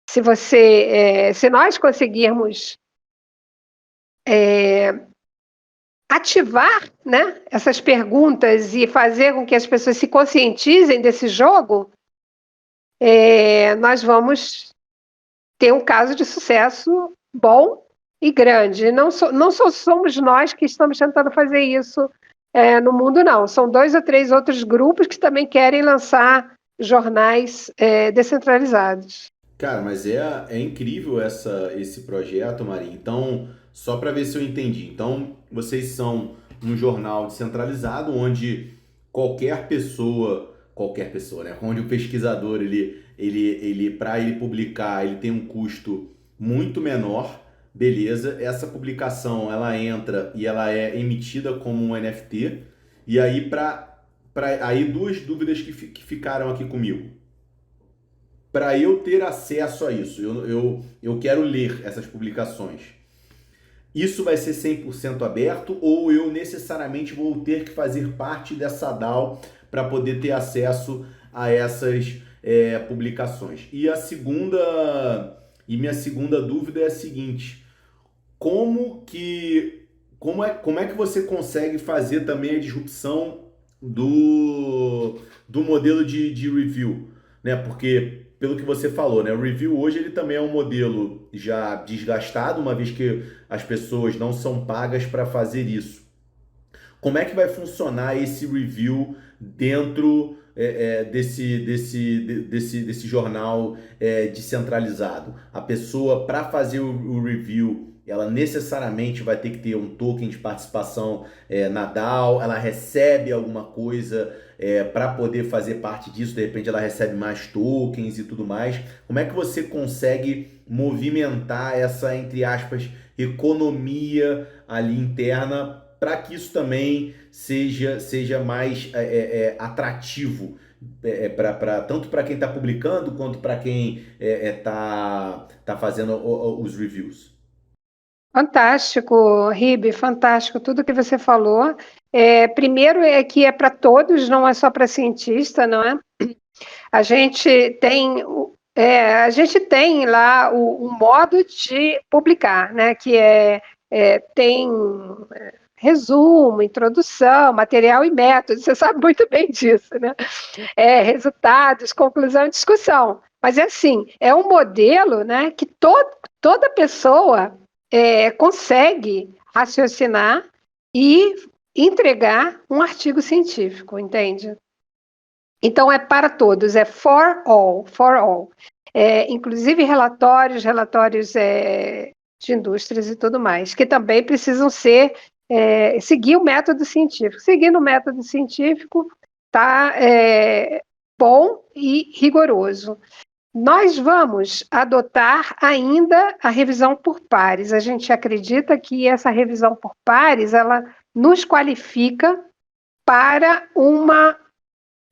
Se nós conseguirmos ativar, né, essas perguntas e fazer com que as pessoas se conscientizem desse jogo, nós vamos ter um caso de sucesso bom e grande. Não só somos nós que estamos tentando fazer isso no mundo, não. São 2 ou 3 outros grupos que também querem lançar jornais descentralizados.
Cara, mas é incrível esse projeto, Maria. Então, só para ver se eu entendi. Então, vocês são um jornal descentralizado onde qualquer pessoa, né? Onde o pesquisador, para ele publicar, ele tem um custo muito menor, beleza? Essa publicação, ela entra e ela é emitida como um NFT. E aí, aí 2 dúvidas que ficaram aqui comigo. Para eu ter acesso a isso, eu quero ler essas publicações. Isso vai ser 100% aberto ou eu necessariamente vou ter que fazer parte dessa DAO para poder ter acesso a essas publicações? E minha segunda dúvida é a seguinte: como é que você consegue fazer também a disrupção do modelo de review, né? Porque pelo que você falou, né? O review hoje ele também é um modelo já desgastado, uma vez que as pessoas não são pagas para fazer isso. Como é que vai funcionar esse review dentro desse jornal descentralizado? A pessoa, para fazer o review, ela necessariamente vai ter que ter um token de participação na DAO, ela recebe alguma coisa para poder fazer parte disso, de repente ela recebe mais tokens e tudo mais. Como é que você consegue movimentar essa, entre aspas, economia ali interna para que isso também seja mais atrativo tanto para quem está publicando quanto para quem tá fazendo os reviews?
Fantástico, Ribe, fantástico tudo que você falou. Primeiro é que é para todos, não é só para cientista, não é? A gente tem, a gente tem lá o modo de publicar, né? Que tem resumo, introdução, material e método. Você sabe muito bem disso, né? Resultados, conclusão e discussão. Mas é assim, é um modelo, né? Que toda pessoa consegue raciocinar e entregar um artigo científico, entende? Então, é para todos, é for all, for all. Inclusive relatórios de indústrias e tudo mais, que também precisam seguir o método científico. Seguindo o método científico, está bom e rigoroso. Nós vamos adotar ainda a revisão por pares. A gente acredita que essa revisão por pares, ela nos qualifica para uma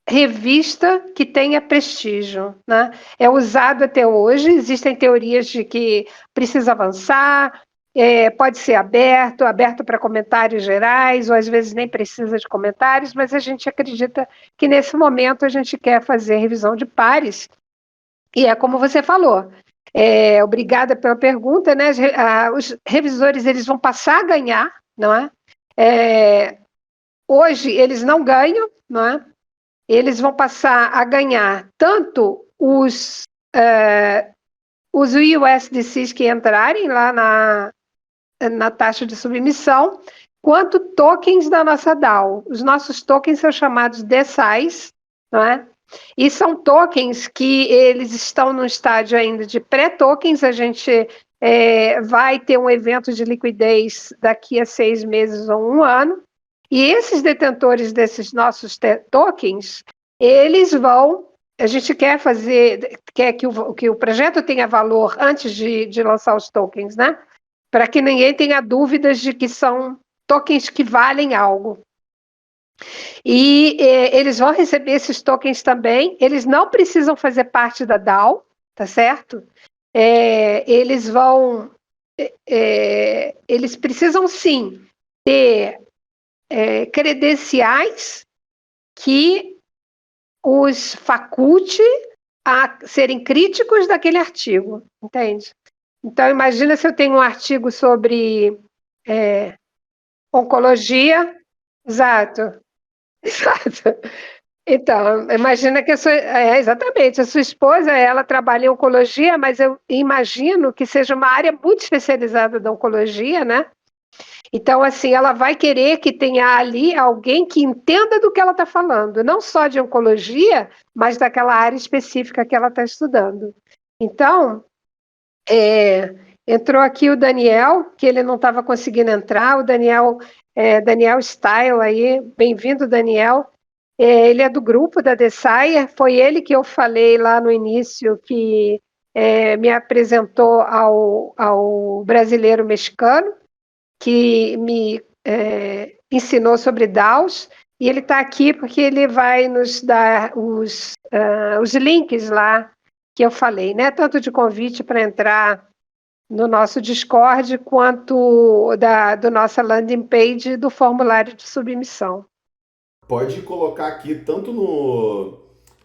revista que tenha prestígio, né? É usado até hoje, existem teorias de que precisa avançar, pode ser aberto para comentários gerais, ou às vezes nem precisa de comentários, mas a gente acredita que nesse momento a gente quer fazer revisão de pares, e é como você falou. Obrigada pela pergunta, né? Os revisores eles vão passar a ganhar, não é? Hoje eles não ganham, não é? Eles vão passar a ganhar tanto os USDCs que entrarem lá na taxa de submissão, quanto tokens da nossa DAO. Os nossos tokens são chamados DSAIs, não é? E são tokens que eles estão no estágio ainda de pré-tokens. A gente vai ter um evento de liquidez daqui a 6 meses ou 1 ano. E esses detentores desses nossos tokens, eles vão. A gente quer que o projeto tenha valor antes de lançar os tokens, né? Para que ninguém tenha dúvidas de que são tokens que valem algo. E eles vão receber esses tokens também. Eles não precisam fazer parte da DAO, tá certo? Eles vão. Eles precisam sim ter credenciais que os faculte a serem críticos daquele artigo, entende? Então, imagina se eu tenho um artigo sobre oncologia, exato. Então, imagina que exatamente, a sua esposa, ela trabalha em oncologia, mas eu imagino que seja uma área muito especializada da oncologia, né? Então, assim, ela vai querer que tenha ali alguém que entenda do que ela está falando, não só de oncologia, mas daquela área específica que ela está estudando. Então, entrou aqui o Daniel, que ele não estava conseguindo entrar, o Daniel Style aí, bem-vindo, Daniel. Ele é do grupo da Desire, foi ele que eu falei lá no início que me apresentou ao brasileiro mexicano, que me ensinou sobre DAOs, e ele está aqui porque ele vai nos dar os links lá que eu falei, né? Tanto de convite para entrar no nosso Discord, quanto do nossa landing page do formulário de submissão.
Pode colocar aqui tanto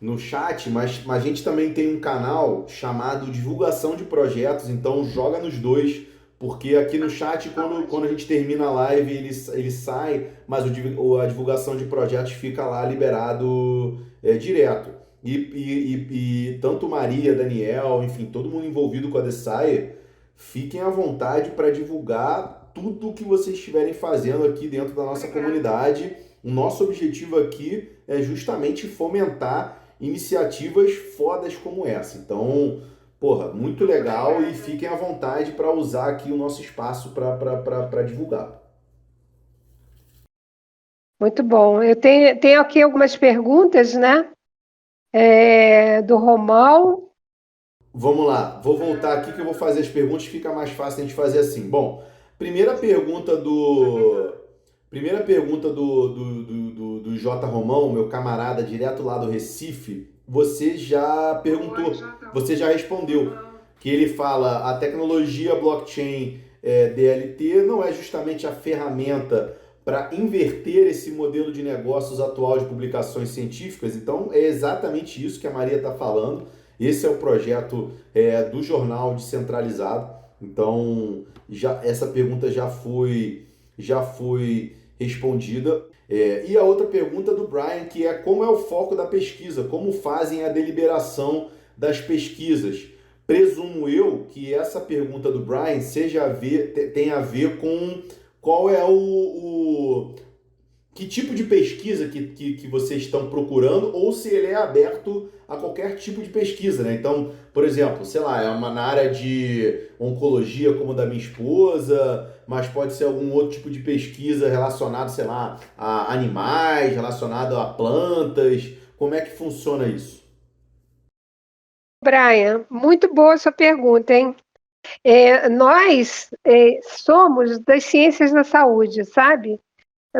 no chat, mas a gente também tem um canal chamado Divulgação de Projetos, então joga nos dois, porque aqui no chat, quando a gente termina a live, ele sai, mas a divulgação de projetos fica lá liberado direto. E tanto Maria, Daniel, enfim, todo mundo envolvido com a Desire, fiquem à vontade para divulgar tudo o que vocês estiverem fazendo aqui dentro da nossa comunidade. O nosso objetivo aqui é justamente fomentar iniciativas fodas como essa. Então, porra, muito legal e fiquem à vontade para usar aqui o nosso espaço para divulgar.
Muito bom. Eu tenho aqui algumas perguntas, né? Do Romão.
Vamos lá, vou voltar aqui que eu vou fazer as perguntas, fica mais fácil a gente fazer assim. Bom, primeira pergunta do. Primeira pergunta do J. Romão, meu camarada direto lá do Recife, você já perguntou, você já respondeu, que ele fala a tecnologia blockchain DLT não é justamente a ferramenta para inverter esse modelo de negócios atual de publicações científicas. Então é exatamente isso que a Maria está falando. Esse é o projeto do jornal descentralizado. Então essa pergunta já foi respondida. E a outra pergunta do Brian, que é como é o foco da pesquisa, como fazem a deliberação das pesquisas. Presumo eu que essa pergunta do Brian tem a ver com qual é que tipo de pesquisa que vocês estão procurando, ou se ele é aberto a qualquer tipo de pesquisa, né? Então, por exemplo, sei lá, na área de oncologia como da minha esposa, mas pode ser algum outro tipo de pesquisa relacionado, sei lá, a animais, relacionado a plantas. Como é que funciona isso?
Brian, muito boa sua pergunta, hein? Nós somos das ciências da saúde, sabe?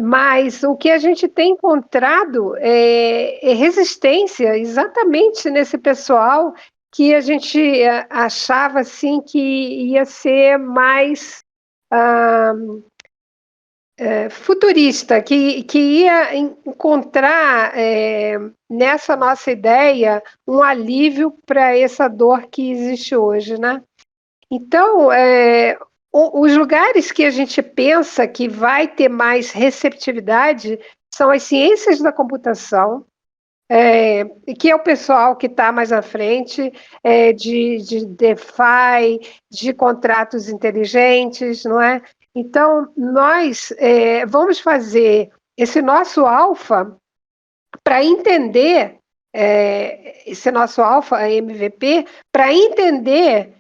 Mas o que a gente tem encontrado é resistência exatamente nesse pessoal que a gente achava assim que ia ser mais futurista, que ia encontrar nessa nossa ideia um alívio para essa dor que existe hoje, né? Então, os lugares que a gente pensa que vai ter mais receptividade são as ciências da computação, que é o pessoal que está mais à frente de DeFi, de contratos inteligentes, não é? Então, nós vamos fazer esse nosso alfa para entender, esse nosso alfa MVP, para entender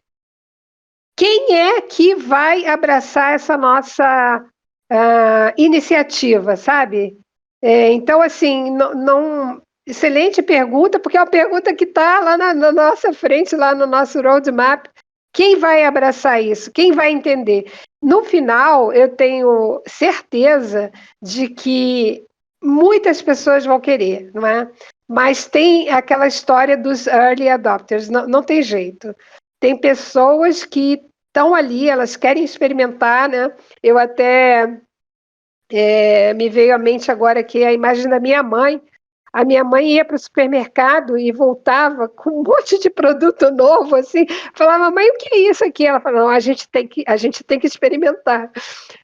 quem é que vai abraçar essa nossa iniciativa, sabe? Então, assim, excelente pergunta, porque é uma pergunta que está lá na nossa frente, lá no nosso roadmap. Quem vai abraçar isso? Quem vai entender? No final, eu tenho certeza de que muitas pessoas vão querer, não é? Mas tem aquela história dos early adopters, não tem jeito. Tem pessoas que estão ali, elas querem experimentar, né? Eu até me veio à mente agora aqui a imagem da minha mãe. A minha mãe ia para o supermercado e voltava com um monte de produto novo, assim, falava, mãe, o que é isso aqui? Ela falava, não, a gente tem que experimentar.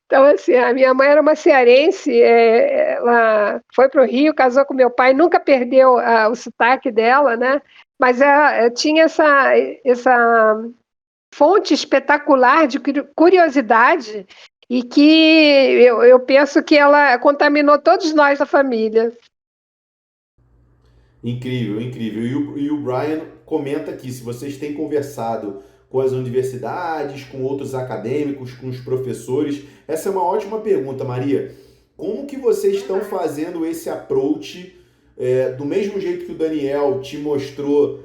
Então, assim, a minha mãe era uma cearense, ela foi para o Rio, casou com meu pai, nunca perdeu o sotaque dela, né? Mas tinha essa fonte espetacular de curiosidade e que eu penso que ela contaminou todos nós da família.
Incrível, incrível. E o Brian comenta aqui, se vocês têm conversado com as universidades, com outros acadêmicos, com os professores, essa é uma ótima pergunta, Maria. Como que vocês estão fazendo esse approach do mesmo jeito que o Daniel te mostrou,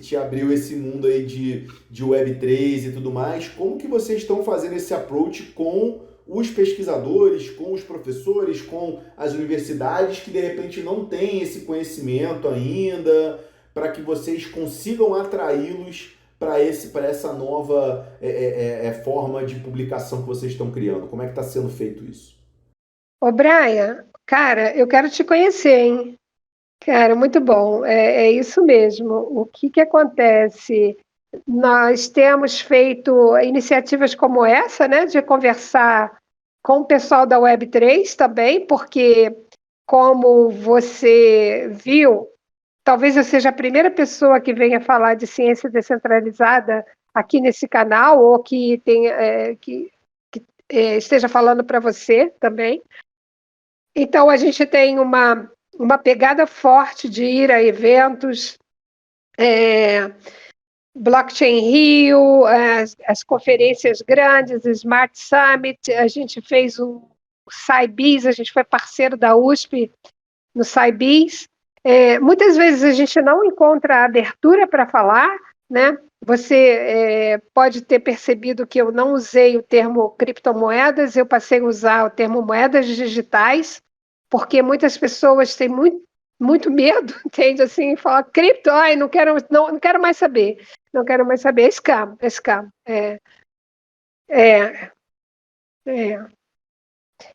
te abriu esse mundo aí de Web3 e tudo mais, como que vocês estão fazendo esse approach com os pesquisadores, com os professores, com as universidades que de repente não têm esse conhecimento ainda, para que vocês consigam atraí-los para essa nova forma de publicação que vocês estão criando? Como é que está sendo feito isso?
Ô, Brian, cara, eu quero te conhecer, hein? Cara, muito bom. É isso mesmo. O que acontece? Nós temos feito iniciativas como essa, né, de conversar com o pessoal da Web3 também, porque, como você viu, talvez eu seja a primeira pessoa que venha falar de ciência descentralizada aqui nesse canal, ou que esteja falando para você também. Então, a gente tem uma pegada forte de ir a eventos, Blockchain Rio, as conferências grandes, Smart Summit, a gente fez o SciBiz, a gente foi parceiro da USP no SciBiz. Muitas vezes a gente não encontra abertura para falar, né? Você pode ter percebido que eu não usei o termo criptomoedas, eu passei a usar o termo moedas digitais, porque muitas pessoas têm muito medo, entende? Assim, falar cripto, ai, não quero mais saber, não quero mais saber, é scam, é scam.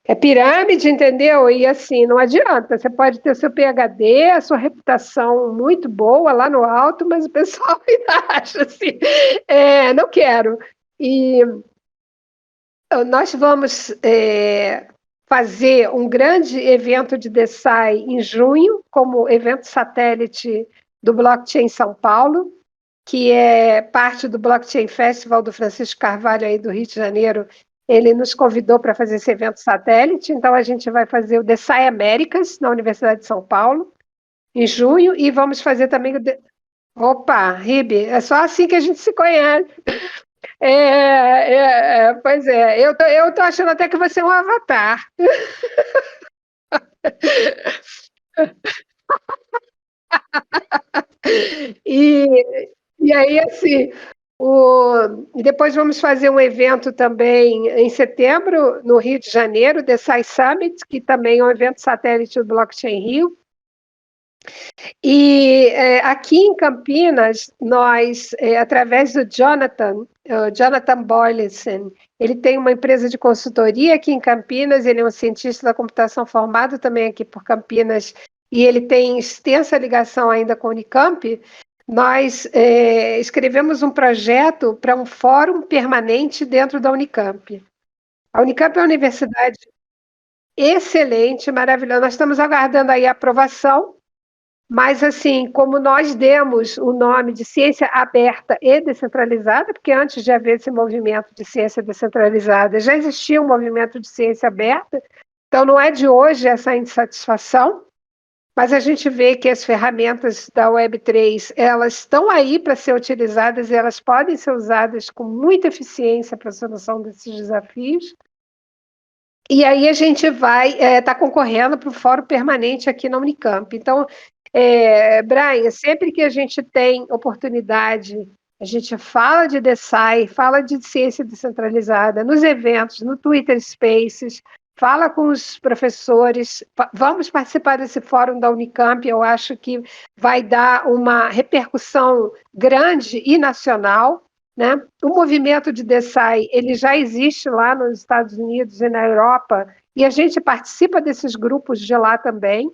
É pirâmide, entendeu? E assim, não adianta. Você pode ter seu PhD, a sua reputação muito boa lá no alto, mas o pessoal ainda acha assim, não quero. E nós vamos fazer um grande evento de DeSci em junho, como evento satélite do Blockchain São Paulo, que é parte do Blockchain Festival do Francisco Carvalho aí do Rio de Janeiro. Ele nos convidou para fazer esse evento satélite, então a gente vai fazer o DeSci Américas na Universidade de São Paulo, em junho, e vamos fazer também Opa, Ribe, é só assim que a gente se conhece. Pois é, eu tô achando até que você é um avatar. E aí, assim, depois vamos fazer um evento também em setembro, no Rio de Janeiro, The Sci Summit, que também é um evento satélite do Blockchain Rio. E aqui em Campinas, nós, através do Jonathan Boyleson, ele tem uma empresa de consultoria aqui em Campinas, ele é um cientista da computação formado também aqui por Campinas, e ele tem extensa ligação ainda com a Unicamp. Nós escrevemos um projeto para um fórum permanente dentro da Unicamp. A Unicamp é uma universidade excelente, maravilhosa. Nós estamos aguardando aí a aprovação, mas assim, como nós demos o nome de ciência aberta e descentralizada, porque antes de haver esse movimento de ciência descentralizada, já existia um movimento de ciência aberta, então não é de hoje essa insatisfação. Mas a gente vê que as ferramentas da Web3, elas estão aí para ser utilizadas e elas podem ser usadas com muita eficiência para a solução desses desafios. E aí a gente vai estar concorrendo para o Fórum Permanente aqui na Unicamp. Então, Brian, sempre que a gente tem oportunidade, a gente fala de DeSci, fala de ciência descentralizada, nos eventos, no Twitter Spaces, fala com os professores, vamos participar desse fórum da Unicamp, eu acho que vai dar uma repercussão grande e nacional, né? O movimento de DeSci, ele já existe lá nos Estados Unidos e na Europa, e a gente participa desses grupos de lá também,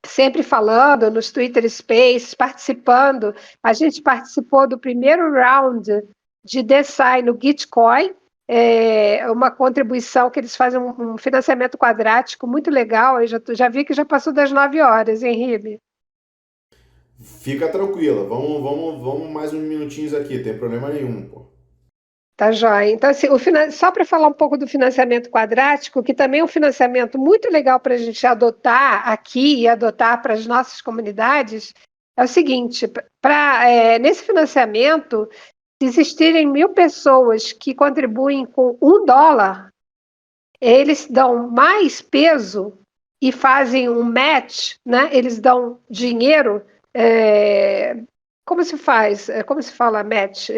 sempre falando nos Twitter Spaces, participando. A gente participou do primeiro round de DeSci no Gitcoin, uma contribuição que eles fazem um financiamento quadrático muito legal. Eu já vi que já passou das 9 horas, hein, Ribe?
Fica tranquila, vamos mais uns minutinhos aqui, tem problema nenhum, pô.
Tá joia. Então, assim, só para falar um pouco do financiamento quadrático, que também é um financiamento muito legal para a gente adotar aqui e adotar para as nossas comunidades, é o seguinte: nesse financiamento, se existirem 1.000 pessoas que contribuem com $1, eles dão mais peso e fazem um match, né? Eles dão dinheiro. Como se faz? Como se fala match?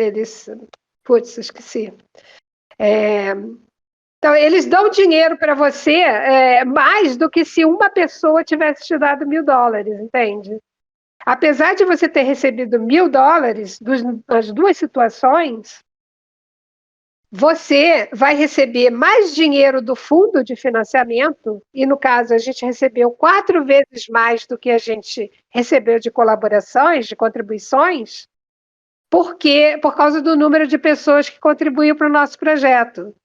Putz, esqueci. Então, eles dão dinheiro para você mais do que se uma pessoa tivesse te dado $1.000, entende? Apesar de você ter recebido $1.000 das duas situações, você vai receber mais dinheiro do fundo de financiamento, e no caso a gente recebeu 4 vezes mais do que a gente recebeu de colaborações, de contribuições, por causa do número de pessoas que contribuíram para o nosso projeto.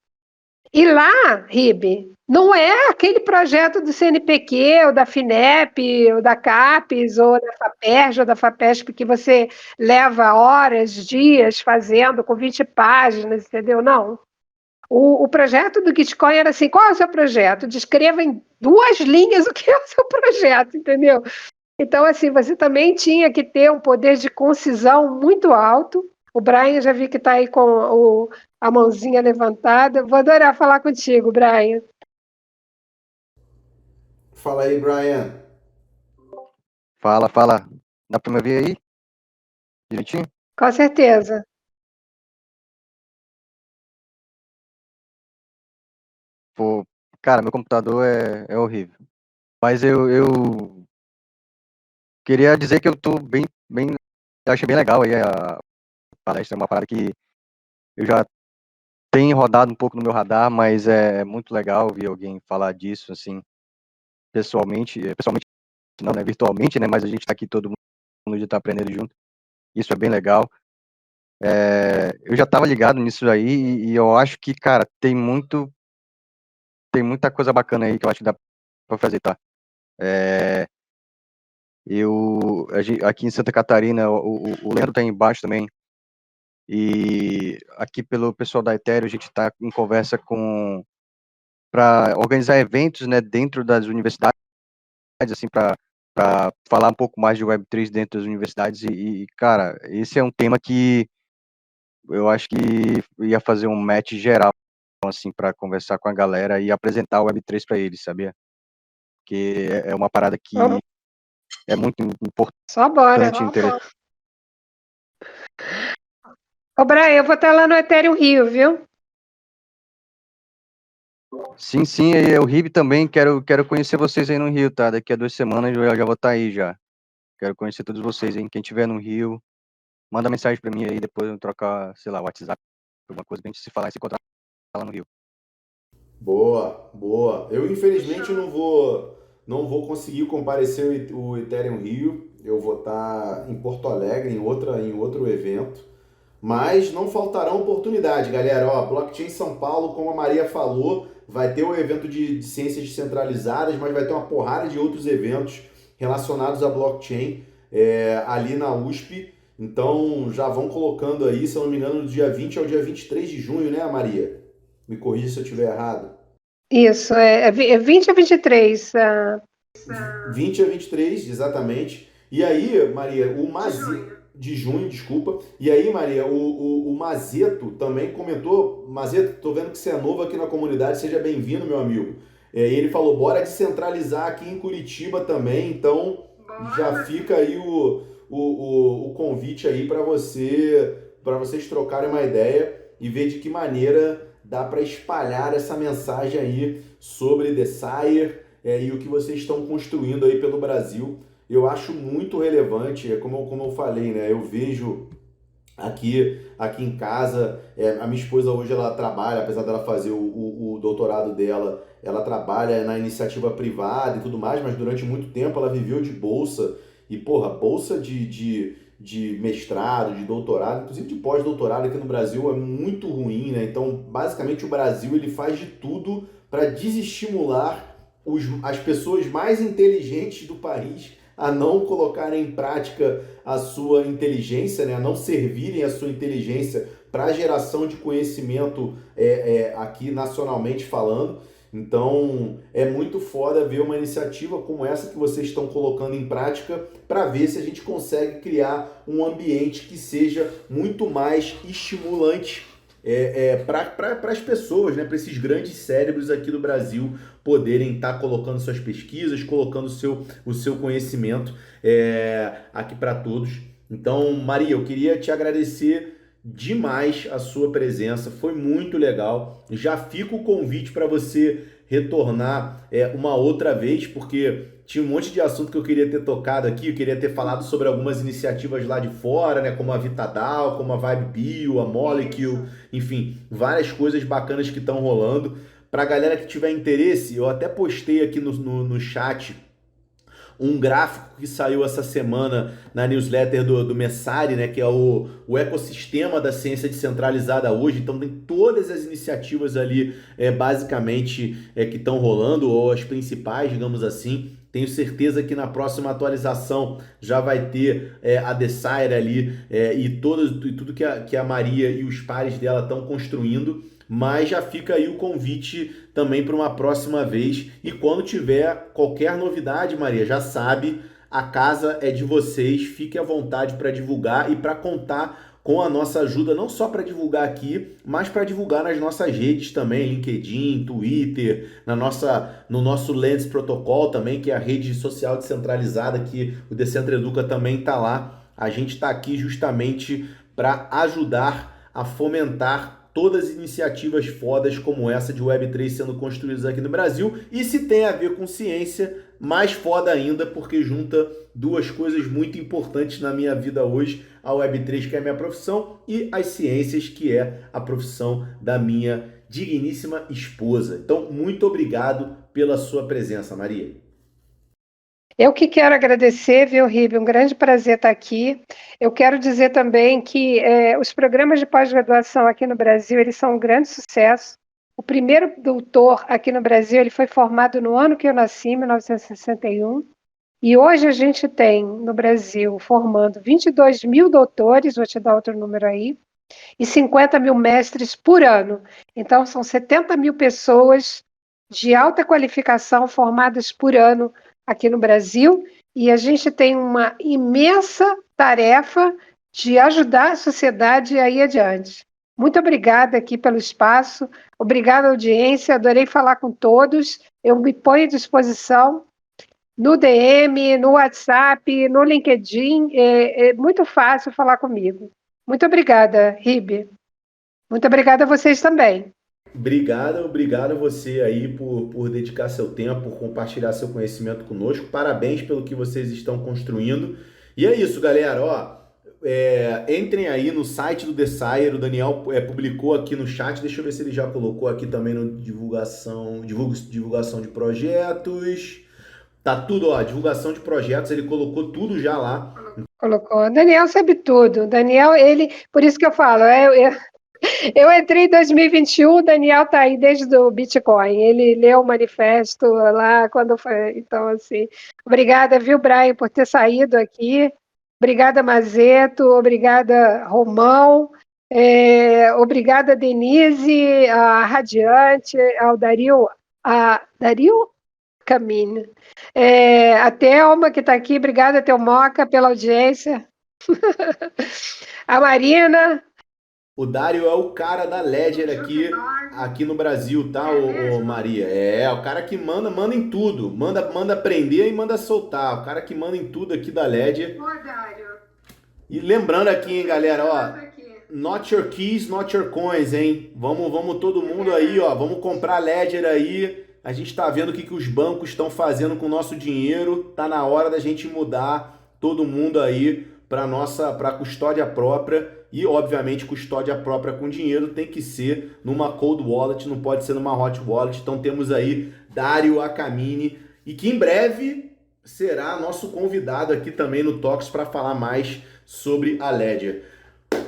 E lá, Ribe, não é aquele projeto do CNPq, ou da FINEP, ou da CAPES, ou da FAPERJ, ou da FAPESP, que você leva horas, dias fazendo, com 20 páginas, entendeu? Não. O projeto do Gitcoin era assim: qual é o seu projeto? Descreva em 2 linhas o que é o seu projeto, entendeu? Então, assim, você também tinha que ter um poder de concisão muito alto. O Brian já vi que está aí com a mãozinha levantada. Vou adorar falar contigo, Brian.
Fala aí, Brian.
Fala, fala. Dá pra me ver aí? Direitinho?
Com certeza.
Pô, cara, meu computador é horrível. Mas eu queria dizer que eu tô bem, eu achei bem legal aí a palestra, é uma parada que eu já tenho rodado um pouco no meu radar, mas é muito legal ouvir alguém falar disso, assim, pessoalmente não, né, virtualmente, né, mas a gente tá aqui todo mundo já tá aprendendo junto, isso é bem legal. Eu já tava ligado nisso aí e eu acho que, cara, tem muita coisa bacana aí que eu acho que dá pra fazer, tá? Aqui em Santa Catarina, o Leandro tá aí embaixo também, e aqui pelo pessoal da Ethereum, a gente tá em conversa para organizar eventos, né, dentro das universidades, assim, para falar um pouco mais de Web3 dentro das universidades, cara, esse é um tema que eu acho que ia fazer um match geral, assim, para conversar com a galera e apresentar o Web3 para eles, sabia? Porque é uma parada que
Vamos,
é muito
só bora.
importante e interessante.
Ô, Brian, eu vou estar lá no Ethereum Rio, viu?
Sim, sim, o Ribe também, quero conhecer vocês aí no Rio, tá? Daqui a 2 semanas eu já vou estar aí já. Quero conhecer todos vocês, hein? Quem tiver no Rio, manda mensagem pra mim aí, depois eu trocar, sei lá, WhatsApp, alguma coisa pra gente se falar e se encontrar lá no Rio.
Boa, boa. Eu infelizmente não vou conseguir comparecer o Ethereum Rio. Eu vou estar em Porto Alegre em outro evento. Mas não faltarão oportunidades, galera. Ó, Blockchain São Paulo, como a Maria falou, vai ter o evento de ciências descentralizadas, mas vai ter uma porrada de outros eventos relacionados a blockchain ali na USP. Então já vão colocando aí, se eu não me engano, do dia 20 ao dia 23 de junho, né, Maria? Me corrija se eu estiver errado.
Isso, é 20 a 23.
20 a 23, exatamente. E aí, Maria, o Mazeto. De junho, desculpa. E aí, Maria, o Mazeto também comentou. Mazeto, tô vendo que você é novo aqui na comunidade, seja bem-vindo, meu amigo. E ele falou: bora descentralizar aqui em Curitiba também. Então, já fica aí o convite aí para vocês trocarem uma ideia e ver de que maneira dá para espalhar essa mensagem aí sobre The Sire e o que vocês estão construindo aí pelo Brasil. Eu acho muito relevante, como eu falei, né? Eu vejo aqui em casa, a minha esposa hoje ela trabalha, apesar dela fazer o doutorado dela, ela trabalha na iniciativa privada e tudo mais, mas durante muito tempo ela viveu de bolsa, e porra, bolsa de mestrado, de doutorado, inclusive de pós-doutorado aqui no Brasil é muito ruim, né? Então, basicamente o Brasil ele faz de tudo para desestimular as pessoas mais inteligentes do país a não colocarem em prática a sua inteligência, né? A não servirem a sua inteligência para a geração de conhecimento aqui nacionalmente falando. Então é muito foda ver uma iniciativa como essa que vocês estão colocando em prática para ver se a gente consegue criar um ambiente que seja muito mais estimulante para as pessoas, né, para esses grandes cérebros aqui do Brasil poderem estar colocando suas pesquisas, colocando o seu conhecimento aqui para todos. Então, Maria, eu queria te agradecer demais a sua presença, foi muito legal. Já fica o convite para você retornar uma outra vez, porque tinha um monte de assunto que eu queria ter tocado aqui, eu queria ter falado sobre algumas iniciativas lá de fora, né, como a VitaDAO, como a VibeBio, a Molecule, enfim, várias coisas bacanas que estão rolando. Para a galera que tiver interesse, eu até postei aqui no chat um gráfico que saiu essa semana na newsletter do Messari, né, que é o ecossistema da ciência descentralizada hoje. Então tem todas as iniciativas ali, basicamente, que estão rolando, ou as principais, digamos assim. Tenho certeza que na próxima atualização já vai ter a Desire ali e tudo que a Maria e os pares dela estão construindo. Mas já fica aí o convite também para uma próxima vez. E quando tiver qualquer novidade, Maria, já sabe, a casa é de vocês. Fique à vontade para divulgar e para contar com a nossa ajuda, não só para divulgar aqui, mas para divulgar nas nossas redes também, LinkedIn, Twitter, no nosso Lens Protocol também, que é a rede social descentralizada que o Decentra Educa também está lá. A gente está aqui justamente para ajudar a fomentar todas as iniciativas fodas como essa de Web3 sendo construídas aqui no Brasil. E se tem a ver com ciência, mais foda ainda, porque junta duas coisas muito importantes na minha vida hoje: a Web3, que é a minha profissão, e as ciências, que é a profissão da minha digníssima esposa. Então, muito obrigado pela sua presença, Maria.
Eu que quero agradecer, viu, Ribe? Um grande prazer estar aqui. Eu quero dizer também que os programas de pós-graduação aqui no Brasil, eles são um grande sucesso. O primeiro doutor aqui no Brasil, ele foi formado no ano que eu nasci, 1961, e hoje a gente tem no Brasil formando 22 mil doutores, vou te dar outro número aí, e 50 mil mestres por ano. Então, são 70 mil pessoas de alta qualificação formadas por ano aqui no Brasil, e a gente tem uma imensa tarefa de ajudar a sociedade a ir adiante. Muito obrigada aqui pelo espaço, obrigada audiência, adorei falar com todos, eu me ponho à disposição no DM, no WhatsApp, no LinkedIn, é muito fácil falar comigo. Muito obrigada, Ribe. Muito obrigada a vocês também.
Obrigado a você aí por dedicar seu tempo, por compartilhar seu conhecimento conosco. Parabéns pelo que vocês estão construindo. E é isso, galera. Entrem aí no site do Desire. O Daniel publicou aqui no chat. Deixa eu ver se ele já colocou aqui também no divulgação de projetos. Tá tudo, divulgação de projetos. Ele colocou tudo já lá.
Colocou. O Daniel sabe tudo. Daniel, por isso que eu falo, eu entrei em 2021, o Daniel está aí desde o Bitcoin. Ele leu o manifesto lá quando foi. Então, assim, obrigada, viu, Brian, por ter saído aqui. Obrigada, Mazeto. Obrigada, Romão. Obrigada, Denise, a Radiante, ao Dario Caminho. A Thelma, que está aqui. Obrigada, Thelmoca, pela audiência. A Marina.
O Dário é o cara da Ledger aqui no Brasil, tá, ô Maria? É o cara que manda em tudo. Manda prender e manda soltar. O cara que manda em tudo aqui da Ledger.
Ô, Dário.
E lembrando aqui, hein, galera, not your keys, not your coins, hein? Vamos todo mundo aí, vamos comprar Ledger aí. A gente tá vendo o que os bancos estão fazendo com o nosso dinheiro. Tá na hora da gente mudar todo mundo aí para custódia própria. E, obviamente, custódia própria com dinheiro tem que ser numa cold wallet, não pode ser numa hot wallet. Então temos aí Dário Akamine, e que em breve será nosso convidado aqui também no Talks para falar mais sobre a Ledger.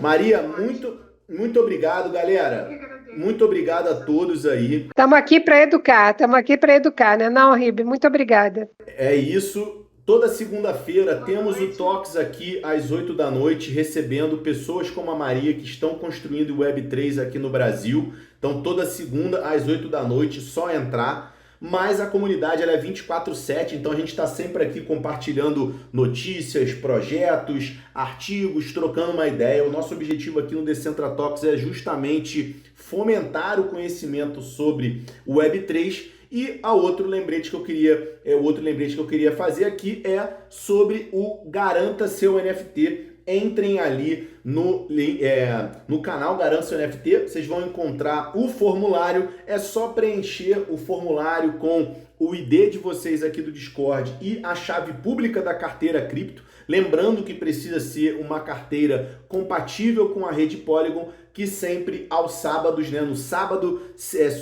Maria, muito obrigado, galera. Muito obrigado a todos aí.
Estamos aqui para educar, né? Não, Ribe, muito obrigada.
É isso. Toda segunda-feira temos o Talks aqui às 8 da noite, recebendo pessoas como a Maria que estão construindo o Web3 aqui no Brasil. Então toda segunda às 8 da noite, só entrar. Mas a comunidade ela é 24/7, então a gente está sempre aqui compartilhando notícias, projetos, artigos, trocando uma ideia. O nosso objetivo aqui no Decentra Talks é justamente fomentar o conhecimento sobre o Web3. E o outro lembrete que eu queria fazer aqui é sobre o Garanta Seu NFT. Entrem ali no canal Garanta Seu NFT, vocês vão encontrar o formulário. É só preencher o formulário com o ID de vocês aqui do Discord e a chave pública da carteira cripto. Lembrando que precisa ser uma carteira compatível com a rede Polygon, que sempre aos sábados, né, no sábado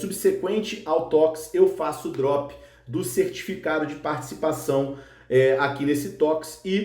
subsequente ao Talks, eu faço o drop do certificado de participação aqui nesse Talks e